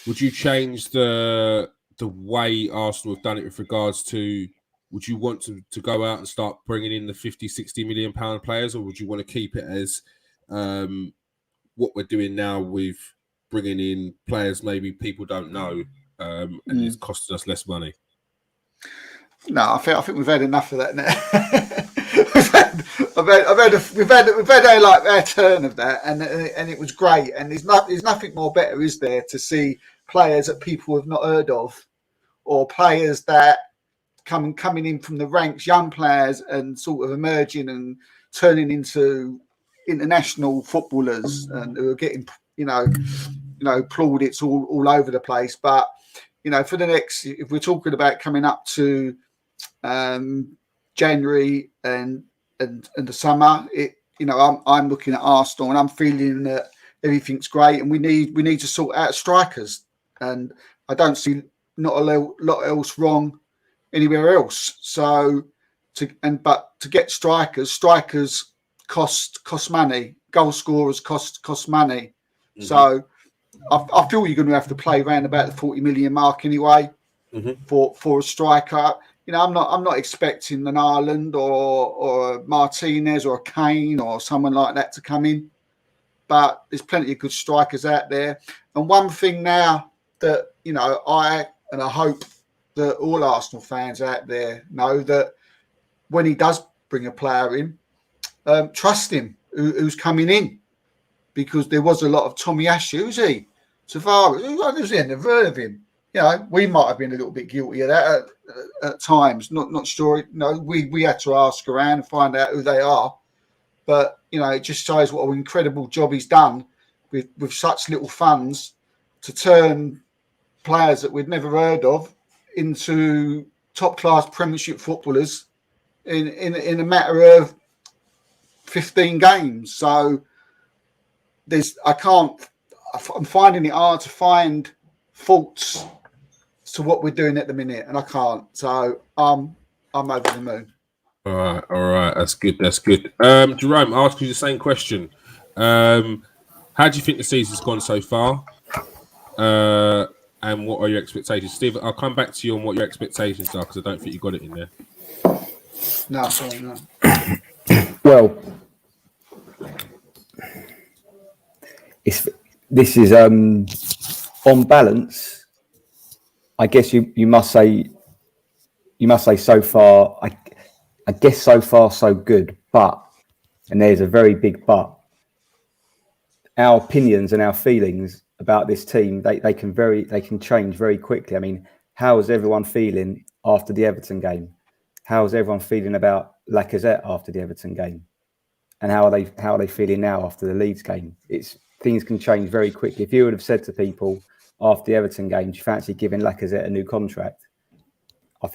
Speaker 1: Would you change the way Arsenal have done it with regards to? Would you want to go out and start bringing in the 50, 60 million pound players, or would you want to keep it as what we're doing now with bringing in players maybe people don't know and it's costing us less money?
Speaker 3: No, I think we've had enough of that now. we've had our turn of that, and it was great. And there's nothing more better, is there, to see players that people have not heard of, or players that coming in from the ranks, young players, and sort of emerging and turning into international footballers, and who are getting plaudits all over the place. But for the next, if we're talking about coming up to January and the summer, I'm looking at Arsenal and I'm feeling that everything's great, and we need to sort out strikers, and I don't see not a lot else wrong anywhere else. So to get strikers cost money. Goal scorers cost money. Mm-hmm. So I feel you're going to have to play around about the 40 million mark anyway for a striker. I'm not expecting an Ireland or a Martinez or a Kane or someone like that to come in, but there's plenty of good strikers out there. And one thing now that I hope that all Arsenal fans out there know, that when he does bring a player in, trust him who's coming in, because there was a lot of Tommy Ash, who's he? Tavares, who's he? Never heard of him. We might have been a little bit guilty of that at times. Not sure. We had to ask around and find out who they are. But it just shows what an incredible job he's done with such little funds to turn players that we'd never heard of into top class Premiership footballers in a matter of 15 games. So I'm finding it hard to find faults to what we're doing at the minute, and I can't. So I'm over the moon.
Speaker 1: All right. That's good. Jerome, I'll ask you the same question. How do you think the season's gone so far? And what are your expectations? Steve, I'll come back to you on what your expectations are, because I don't think you got it in there.
Speaker 3: No, sorry, no.
Speaker 4: Well, this is on balance. I guess you must say so far. I guess so far so good, but, and there's a very big but, our opinions and our feelings about this team, they can change very quickly. I mean, how is everyone feeling after the Everton game? How is everyone feeling about Lacazette after the Everton game? And how are they feeling now after the Leeds game? Things can change very quickly. If you would have said to people after the Everton game, do you fancy giving Lacazette a new contract? I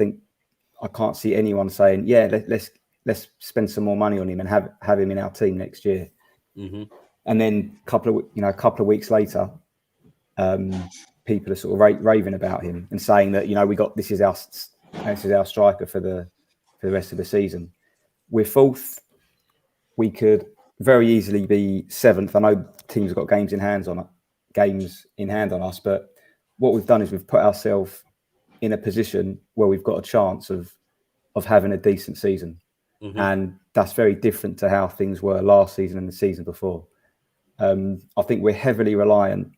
Speaker 4: can't see anyone saying, yeah, let's spend some more money on him and have him in our team next year. Mm-hmm. And then a couple of weeks later, people are sort of raving about him and saying that this is our striker for the rest of the season. We're fourth. We could very easily be seventh. I know teams have got games in hand on us, but what we've done is we've put ourselves in a position where we've got a chance of having a decent season. Mm-hmm. And that's very different to how things were last season and the season before. I think we're heavily reliant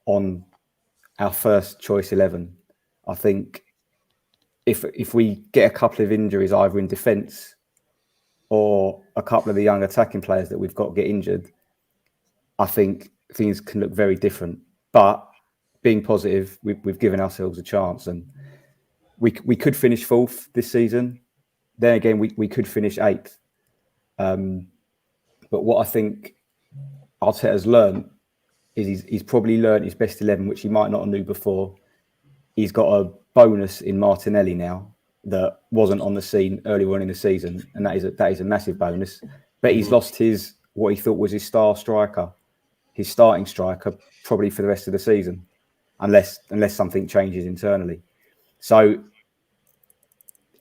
Speaker 4: on our first choice 11. I think if we get a couple of injuries either in defence or a couple of the young attacking players that we've got get injured, I think things can look very different. But being positive, we've given ourselves a chance, and we could finish fourth this season. Then again, we could finish eighth. But what I think Arteta's learned is he's probably learned his best 11, which he might not have knew before. He's got a bonus in Martinelli now that wasn't on the scene earlier on in the season, and that is a massive bonus. But he's lost what he thought was his star striker, his starting striker, probably for the rest of the season, unless something changes internally. So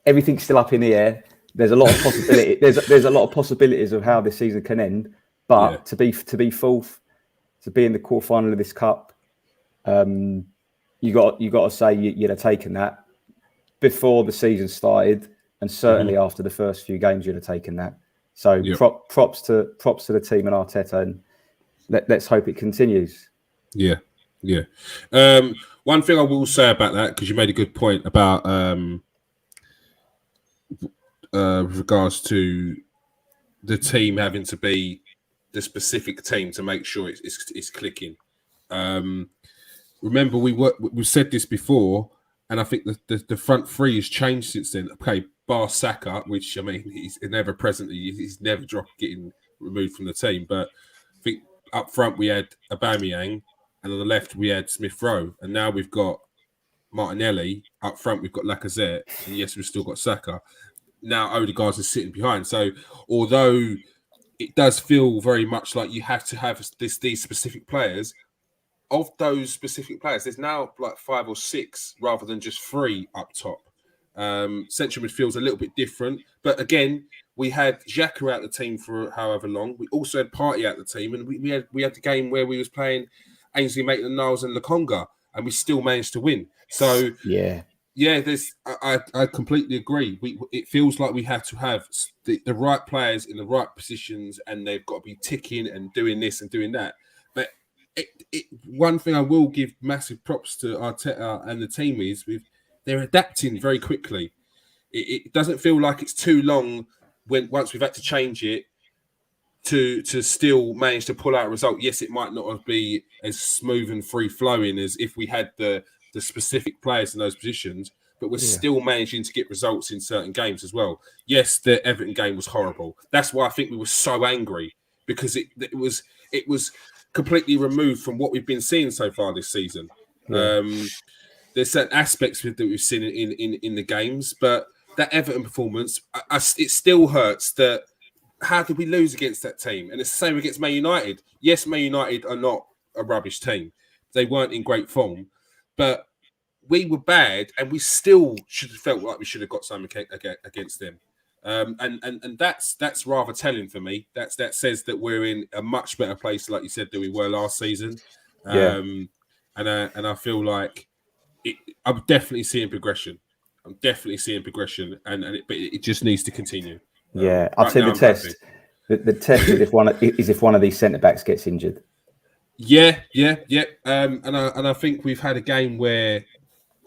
Speaker 4: everything's still up in the air. There's a lot of possibility. There's a lot of possibilities of how this season can end. But to be fourth, to be in the quarterfinal of this cup. You got to say you'd have taken that before the season started, and certainly after the first few games, you'd have taken that. So props to the team and Arteta, and let's hope it continues.
Speaker 1: Yeah. One thing I will say about that, because you made a good point about with regards to the team having to be the specific team to make sure it's clicking. Remember, we said this before, and I think the front three has changed since then. Okay, bar Saka, which I mean he's never present. He's never getting removed from the team. But I think up front we had Aubameyang, and on the left we had Smith Rowe, and now we've got Martinelli. Up front we've got Lacazette, and yes, we've still got Saka. Now Odegaard is sitting behind. So although it does feel very much like you have to have these specific players, of those specific players, there's now like 5 or 6 rather than just 3 up top. Central midfield's a little bit different, but again, we had Xhaka out the team for however long. We also had Partey out the team, and we had the game where we was playing Ainsley Maitland-Niles and Lokonga, and we still managed to win. So there's I completely agree. It feels like we have to have the right players in the right positions, and they've got to be ticking and doing this and doing that. But one thing I will give massive props to Arteta and the team is they're adapting very quickly. It doesn't feel like it's too long once we've had to change it to still manage to pull out a result. Yes, it might not be as smooth and free flowing as if we had the specific players in those positions, but we're still managing to get results in certain games as well. Yes, the Everton game was horrible. That's why I think we were so angry, because it was completely removed from what we've been seeing so far this season. There's certain aspects that we've seen in the games, but that Everton performance, it still hurts that how did we lose against that team? And it's the same against Man United. Yes, Man United are not a rubbish team. They weren't in great form, but we were bad, and we still should have felt like we should have got something against them. And that's rather telling for me. That says that we're in a much better place, like you said, than we were last season. And I feel like I'm definitely seeing progression. but it just needs to continue.
Speaker 4: I'd say the test. The test is if one of these centre backs gets injured.
Speaker 1: And I think we've had a game where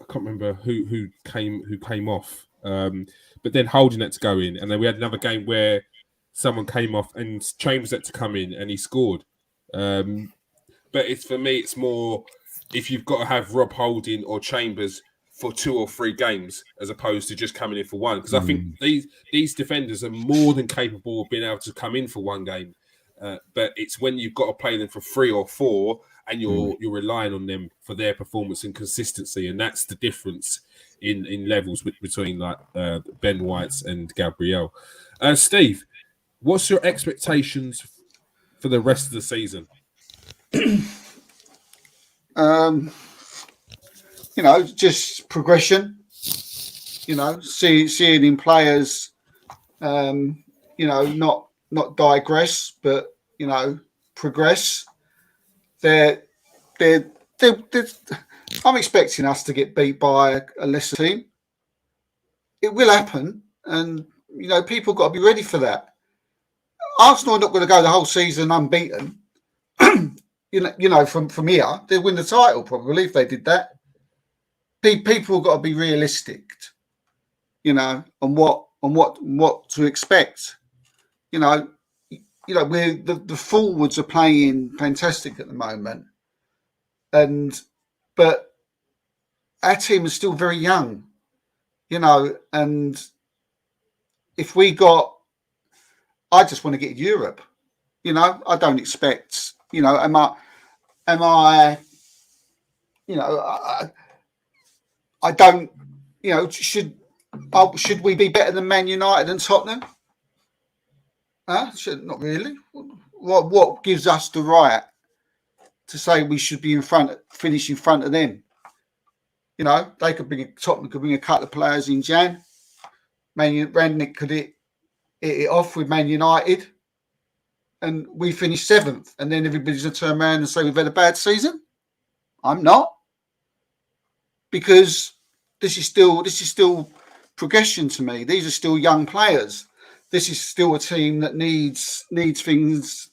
Speaker 1: I can't remember who came off. But then Holding had to go in, and then we had another game where someone came off and Chambers had to come in and he scored. But for me, it's more if you've got to have Rob Holding or Chambers for 2 or 3 games as opposed to just coming in for one. Because I think these defenders are more than capable of being able to come in for one game. But it's when you've got to play them for 3 or 4 and you're relying on them for their performance and consistency. And that's the difference in levels between like Ben White's and Gabriel. Steve, what's your expectations for the rest of the season?
Speaker 3: Just progression. Seeing in players, not digress, but progress. I'm expecting us to get beat by a lesser team. It will happen, and people got to be ready for that. Arsenal are not going to go the whole season unbeaten. From here, they'll win the title probably if they did that. People got to be realistic, on what to expect. We're the forwards are playing fantastic at the moment, but our team is still very young, and if we I just want to get Europe. I don't expect. I don't. Should we be better than Man United and Tottenham? Not really. What gives us the right to say we should be finish in front of them? Tottenham could bring a couple of players in Jan. Rangnick could hit it off with Man United. and we finish 7th, and then everybody's going to turn around and say we've had a bad season? I'm not, because this is still progression to me. These are still young players. This is still a team that needs things,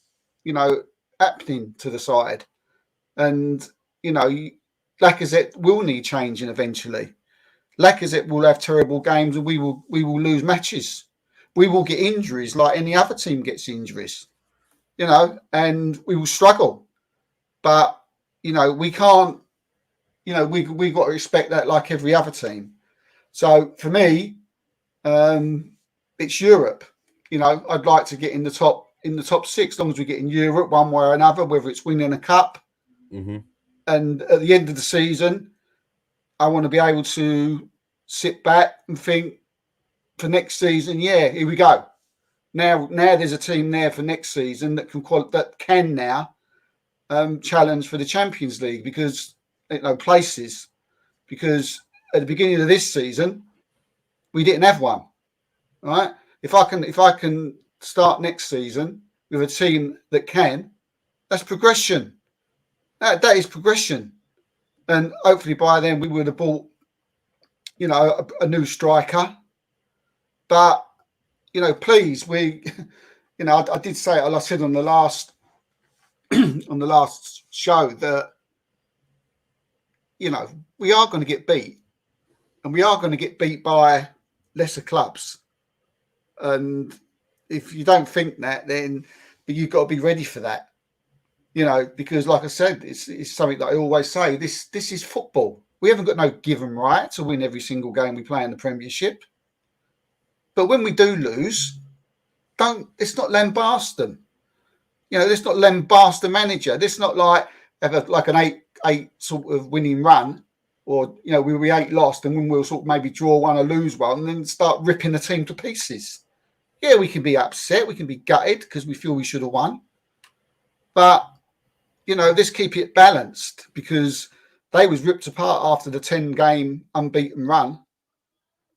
Speaker 3: happening to the side, and Lacazette will need changing eventually. Lacazette will have terrible games, and we will lose matches. We will get injuries like any other team gets injuries, and we will struggle. But we can't. We got to expect that like every other team. So for me, it's Europe. I'd like to get in the top 6, as long as we get in Europe one way or another, whether it's winning a cup.
Speaker 1: Mm-hmm.
Speaker 3: And at the end of the season, I want to be able to sit back and think for next season, here we go. Now there's a team there for next season that can now challenge for the Champions League, because places. Because at the beginning of this season, we didn't have one. Right? If I can start next season with a team that can, that's progression. That is progression. And hopefully by then we would have bought, a new striker. But, please, I did say it, I said on the last show that, we are going to get beat, and we are going to get beat by lesser clubs. And if you don't think that, then you've got to be ready for that. Because like I said, it's something that I always say, this is football. We haven't got no given right to win every single game we play in the Premiership. But when we do lose, it's not lambast them. It's not lambast the manager. It's not like have an eight sort of winning run, or we 8 lost, and then we'll sort of maybe draw one or lose one, and then start ripping the team to pieces. Yeah, we can be upset, we can be gutted because we feel we should have won. But let's keep it balanced, because they was ripped apart after the 10-game unbeaten run.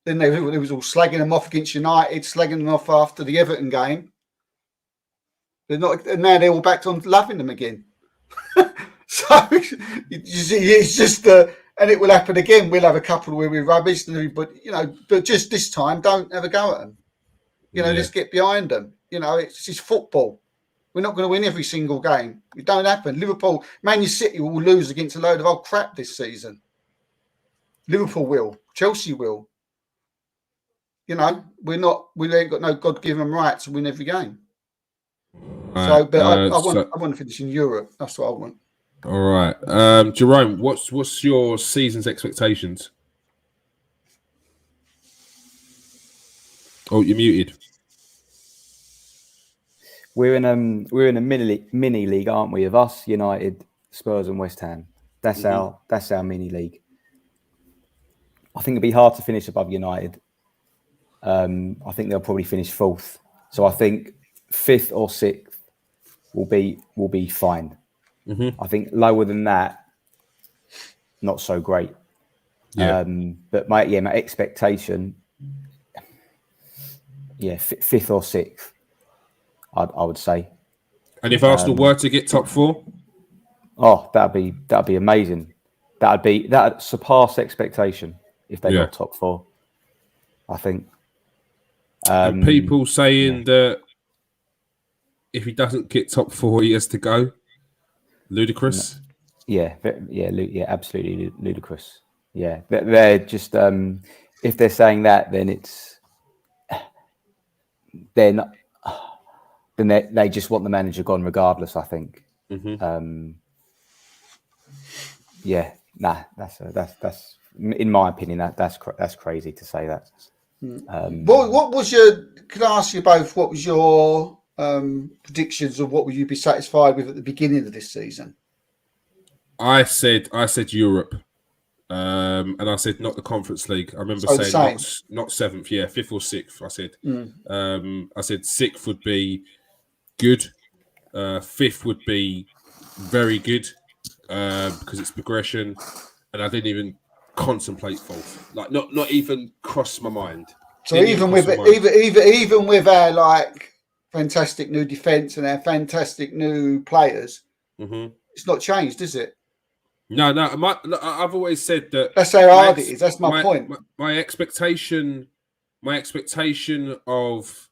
Speaker 3: Then they was all slagging them off against United, slagging them off after the Everton game. They're not, and now they're all back on loving them again. So it's just, and it will happen again. We'll have a couple where we're rubbish, but just this time, don't have a go at them. Let's get behind them. It's just football. We're not going to win every single game. It don't happen. Liverpool, Man City will lose against a load of old crap this season. Liverpool will. Chelsea will. We ain't got no God-given right to win every game. I want to finish in Europe. That's what I want.
Speaker 1: All right, Jerome, what's your season's expectations? Oh, you're muted.
Speaker 4: We're in a mini league, aren't we? Of us, United, Spurs, and West Ham. That's our mini league. I think it'd be hard to finish above United. I think they'll probably finish 4th. So I think 5th or 6th will be fine. Mm-hmm. I think lower than that, not so great. Yeah. But my expectation, 5th or 6th, I would say.
Speaker 1: And if Arsenal were to get top 4,
Speaker 4: that'd be amazing. That'd surpass expectation if they got top 4. I think.
Speaker 1: And people saying that if he doesn't get top 4, he has to go. Ludicrous.
Speaker 4: Yeah, absolutely ludicrous. Yeah, they're just if they're saying that, then then they just want the manager gone regardless, I think. Mm-hmm. That's in my opinion that's crazy to say that.
Speaker 3: What was your? Can I ask you both? What was your predictions, or what would you be satisfied with at the beginning of this season?
Speaker 1: I said Europe, and I said not the Conference League. I remember saying not 7th, 5th or 6th. I said, I said 6th would be good, 5th would be very good because it's progression, and I didn't even contemplate 4th, like not even cross my mind.
Speaker 3: So even with our fantastic new defence and our fantastic new players, it's not changed, is it?
Speaker 1: No. I've always said that.
Speaker 3: That's how hard it is. That's my point.
Speaker 1: My expectation of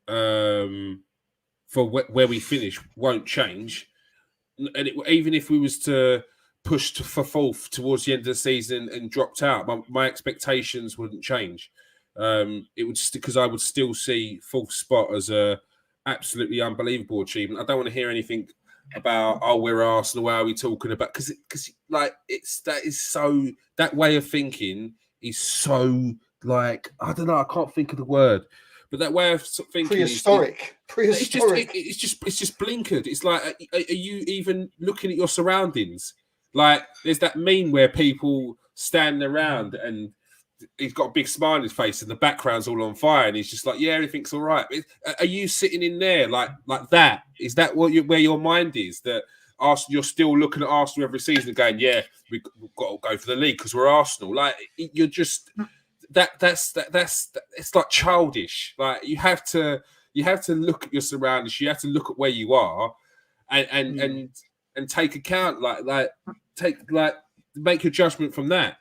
Speaker 1: for where we finish won't change, and even if we was to push for fourth towards the end of the season and dropped out, my expectations wouldn't change. It would because I would still see fourth spot as a absolutely unbelievable achievement. I don't want to hear anything about we're Arsenal. How are we talking about? Because like that way of thinking is so like I don't know. I can't think of the word, but that way of thinking
Speaker 3: prehistoric.
Speaker 1: It's just blinkered. It's like, are you even looking at your surroundings? Like, there's that meme where people stand around and he's got a big smile on his face and the background's all on fire and he's just like, yeah, everything's all right. Are you sitting in there like that? Is that where your mind is? That Arsenal, you're still looking at Arsenal every season going, yeah, we've got to go for the league because we're Arsenal. Like, you're just that's it's like childish. Like, you have to look at your surroundings. You have to look at where you are and take account, make your judgment from that.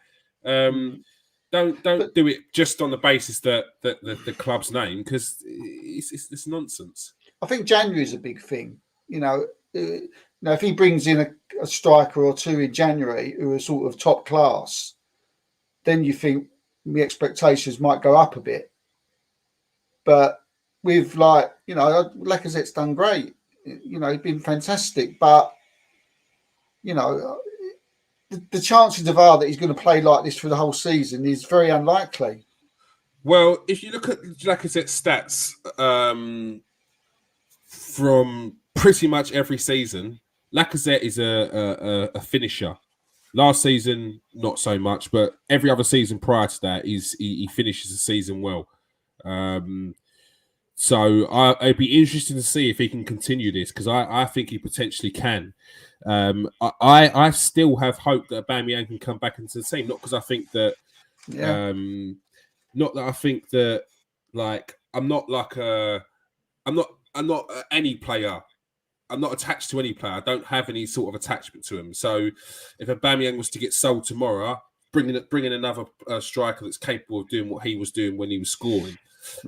Speaker 1: Don't do it just on the basis that the club's name, because it's nonsense.
Speaker 3: I think January is a big thing. If he brings in a striker or two in January who are sort of top class, then you think the expectations might go up a bit. But with Lacazette's done great. He's been fantastic, but the chances are that he's going to play like this for the whole season is very unlikely.
Speaker 1: Well, if you look at Lacazette's stats from pretty much every season, Lacazette is a finisher. Last season, not so much, but every other season prior to that, he finishes the season well. So it'd be interesting to see if he can continue this, because I think he potentially can. I still have hope that Aubameyang can come back into the team, not because I think that, not that I think that, like, I'm not any player. I'm not attached to any player. I don't have any sort of attachment to him. So if Aubameyang was to get sold tomorrow, bringing another striker that's capable of doing what he was doing when he was scoring.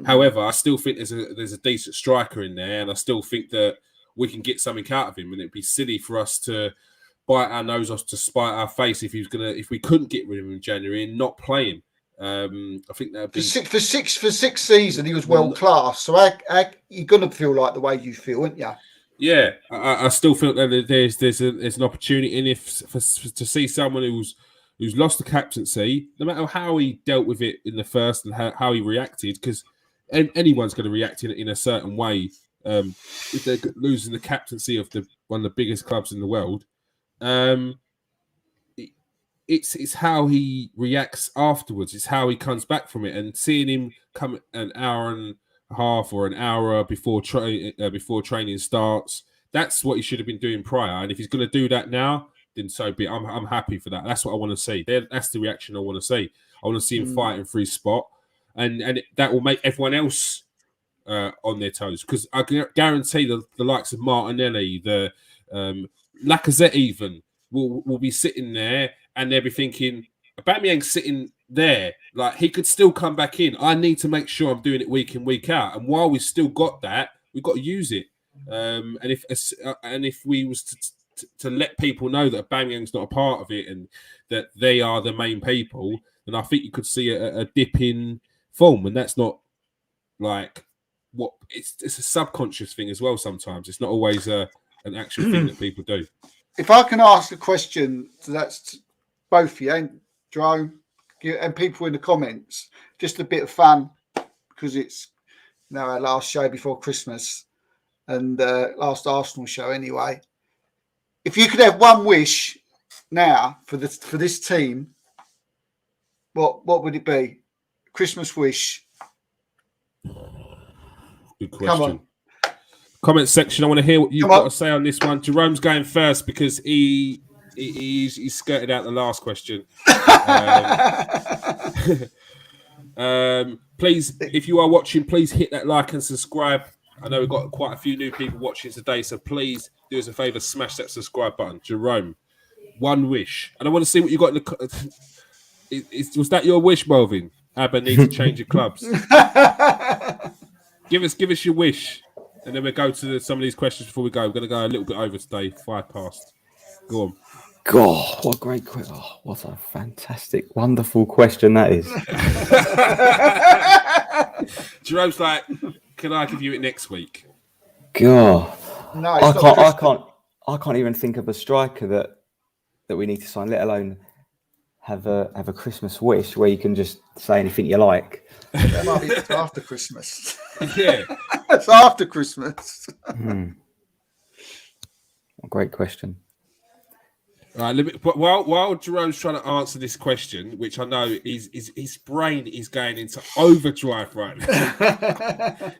Speaker 1: However, I still think there's a decent striker in there, and I still think that we can get something out of him. And it'd be silly for us to bite our nose off to spite our face if we couldn't get rid of him in January and not play him. I think that be
Speaker 3: for six seasons he was world class. So you're gonna feel like the way you feel, aren't you?
Speaker 1: Yeah, I still feel that there's an opportunity, and to see someone who's lost the captaincy, no matter how he dealt with it in the first and how he reacted, because anyone's going to react in a certain way if they're losing the captaincy of one of the biggest clubs in the world. It's how he reacts afterwards. It's how he comes back from it, and seeing him come an hour and a half or an hour before training starts. That's what he should have been doing prior. And if he's going to do that now, then so be it. I'm happy for that. That's what I want to see. That's the reaction I want to see. I want to see him fighting for his spot, and that will make everyone else on their toes. Because I can guarantee the likes of Martinelli, the Lacazette even will be sitting there, and they'll be thinking, Aubameyang's sitting there, like, he could still come back in. I need to make sure I'm doing it week in, week out. And while we've still got that, we've got to use it. And if we was to let people know that Aubameyang's not a part of it and that they are the main people, then I think you could see a dip in form. And that's not like what it's a subconscious thing as well. Sometimes it's not always an actual thing that people do.
Speaker 3: If I can ask a question, that's both of you, and Jerome, and people in the comments, just a bit of fun, because it's our last show before Christmas and last Arsenal show anyway. If you could have one wish now for this team, what would it be? Christmas wish.
Speaker 1: Good question.
Speaker 3: Come on.
Speaker 1: Comment section. I want to hear what you've got to say on this one. Jerome's going first because he skirted out the last question. Please, if you are watching, please hit that like and subscribe I know we've got quite a few new people watching today, so please do us a favour, smash that subscribe button. Jerome, one wish. And I want to see what you got in the... was that your wish, Melvin? Abba needs to change your clubs. Give us your wish. And then we'll go to some of these questions before we go. We're going to go a little bit over today, 5 past. Go on.
Speaker 4: God, what a great question. Oh, what a fantastic, wonderful question that is.
Speaker 1: Jerome's like, can I give you it next week?
Speaker 4: God.
Speaker 3: No,
Speaker 4: I can't even think of a striker that we need to sign, let alone have a Christmas wish where you can just say anything you like.
Speaker 3: That might be after Christmas.
Speaker 1: Yeah.
Speaker 3: It's after Christmas.
Speaker 4: A great question.
Speaker 1: Right, while Jerome's trying to answer this question, which I know his brain is going into overdrive right now.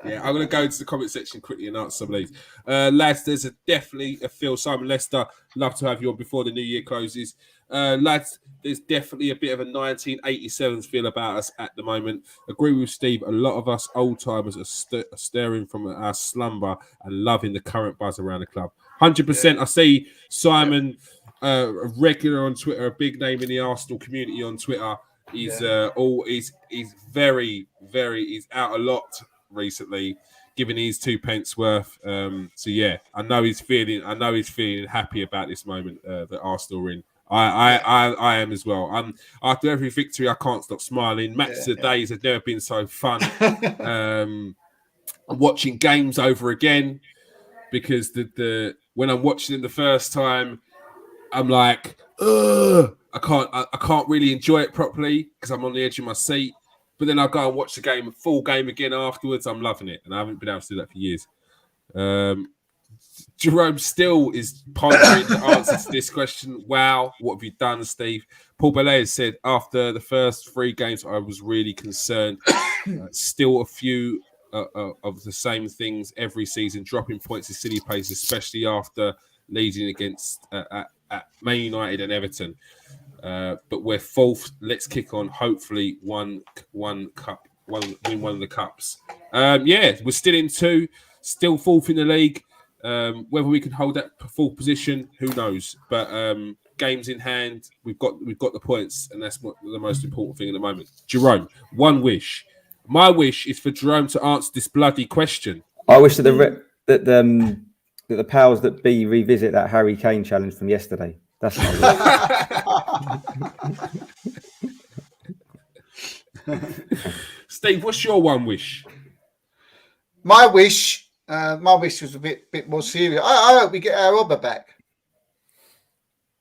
Speaker 1: Yeah, I'm going to go into the comment section quickly and answer some of these. Lads, there's definitely a feel. Simon Lester, love to have you on before the new year closes. Lads, there's definitely a bit of a 1987s feel about us at the moment. Agree with Steve, a lot of us old-timers are stirring from our slumber and loving the current buzz around the club. 100%. I see Simon... a regular on Twitter, a big name in the Arsenal community on Twitter. He's he's out a lot recently, giving his 2 pence worth. So yeah, I know he's feeling happy about this moment that Arsenal are in. I am as well. After every victory, I can't stop smiling. Match of the days have never been so fun. I'm watching games over again because the when I'm watching it the first time, I'm like, ugh, I can't really enjoy it properly because I'm on the edge of my seat. But then I'll go and watch the full game again afterwards. I'm loving it, and I haven't been able to do that for years. Jerome still is pondering the answer to this question. Wow, what have you done, Steve? Paul Belay said, after the first 3 games, I was really concerned. Still a few of the same things every season, dropping points at silly pace, especially after leading against at Man United and Everton. But we're 4th. Let's kick on. Hopefully win one of the cups. We're still in 2, still 4th in the league. Whether we can hold that 4th position, who knows? But games in hand, we've got the points, and that's what the most important thing at the moment. Jerome, one wish. My wish is for Jerome to answer this bloody question.
Speaker 4: I wish that the powers that be revisit that Harry Kane challenge from yesterday. That's my
Speaker 1: wish. Steve, what's your one wish?
Speaker 3: My wish was a bit more serious. I hope we get our Robber back.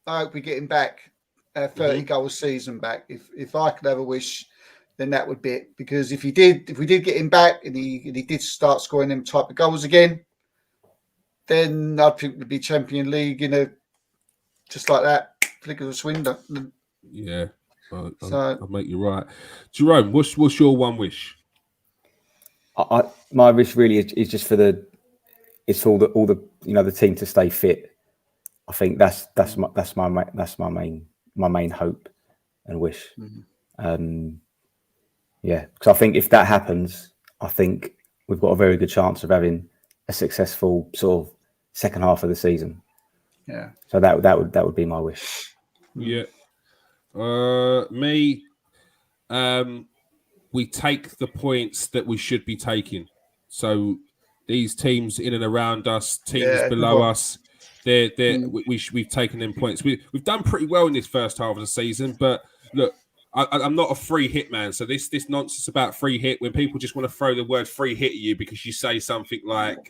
Speaker 3: I hope we get him back, 30 goal season back. If I could have a wish, then that would be it. Because if we did get him back and he did start scoring them type of goals again, then I think we'd be Champion League just like that, flick of a swing.
Speaker 1: Yeah, I'll make you right. Jerome, what's your one wish?
Speaker 4: My wish really is just for all the the team to stay fit. I think that's my main hope and wish. Because I think if that happens, I think we've got a very good chance of having a successful sort of second half of the season.
Speaker 3: Yeah.
Speaker 4: So that would be my wish.
Speaker 1: Yeah. Me. We take the points that we should be taking. So these teams in and around us, teams below us, we've taken them points. We've done pretty well in this first half of the season, but look, I'm not a free hit man. So this nonsense about free hit, when people just want to throw the word free hit at you because you say something like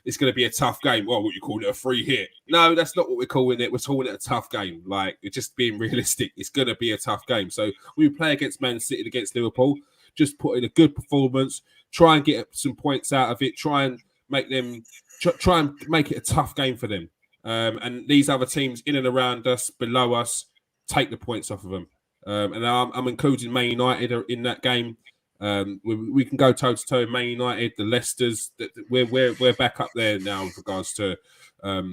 Speaker 1: it's going to be a tough game. Well, what you call it, a free hit? No, that's not what we're calling it. We're calling it a tough game. Like, it's just being realistic. It's going to be a tough game. So we play against Man City, against Liverpool. Just put in a good performance. Try and get some points out of it. Try and make it a tough game for them. And these other teams in and around us, below us, take the points off of them. And I'm including Man United in that game. We can go toe to toe with Man United, the Leicesters. We're back up there now with regards to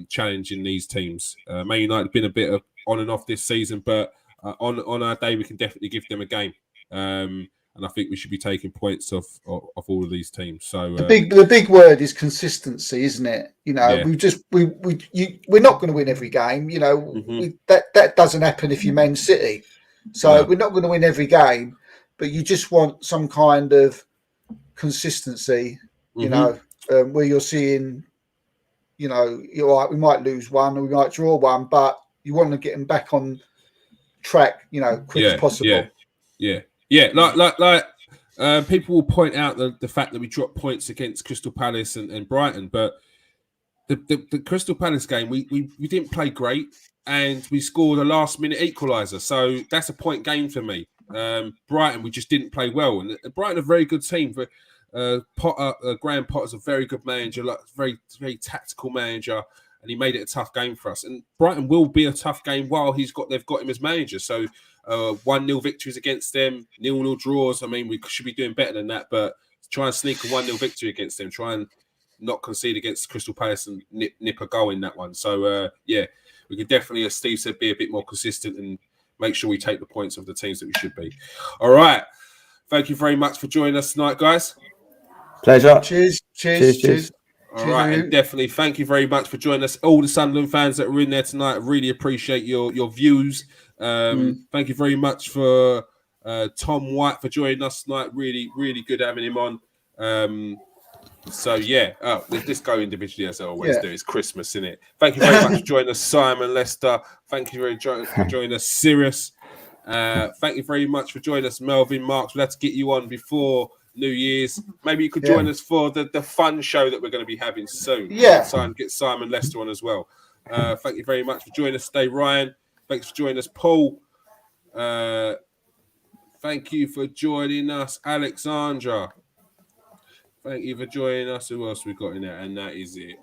Speaker 1: challenging these teams. Man United have been a bit of on and off this season, but on our day we can definitely give them a game. and I think we should be taking points off all of these teams. So
Speaker 3: the big word is consistency, isn't it? You know, we're not going to win every game. You know, that doesn't happen if you're Man City. So we're not going to win every game, but you just want some kind of consistency. You know, where you're seeing, you know, you're right, we might lose one or we might draw one, but you want to get them back on track, you know, quick as possible.
Speaker 1: Like people will point out the fact that we dropped points against Crystal Palace and Brighton, but the Crystal Palace game, we didn't play great, and we scored a last-minute equaliser. So that's a point game for me. Brighton, we just didn't play well, and Brighton are a very good team. Graham Potter's a very good manager, like very very tactical manager, and he made it a tough game for us. And Brighton will be a tough game while they've got him as manager. So 1-0 victories against them, 0-0 draws. I mean, we should be doing better than that, but try and sneak a 1-0 victory against them. Try and not concede against Crystal Palace and nip a goal in that one. So, we could definitely, as Steve said, be a bit more consistent and make sure we take the points of the teams that we should be. All right. Thank you very much for joining us tonight, guys.
Speaker 4: Pleasure.
Speaker 3: Cheers.
Speaker 1: All right, and definitely thank you very much for joining us. All the Sunderland fans that were in there tonight, I really appreciate your views. Thank you very much for Tom White for joining us tonight. Really, really good having him on. Let's go individually as I always do. It's Christmas, isn't it? Thank you very much for joining us, Simon Lester. Thank you very much for joining us, Sirius. Thank you very much for joining us, Melvin Marks. We'll have to get you on before New Year's. Maybe you could join us for the fun show that we're going to be having soon. Get Simon Lester on as well. Thank you very much for joining us today, Ryan. Thanks for joining us, Paul. Thank you for joining us, Alexandra. Thank you for joining us. Who else we got in there? And that is it.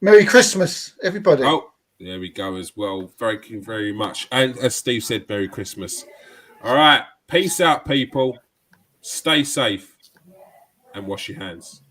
Speaker 3: Merry Christmas, everybody.
Speaker 1: Oh, there we go as well. Thank you very much. And as Steve said, Merry Christmas. All right. Peace out, people. Stay safe and wash your hands.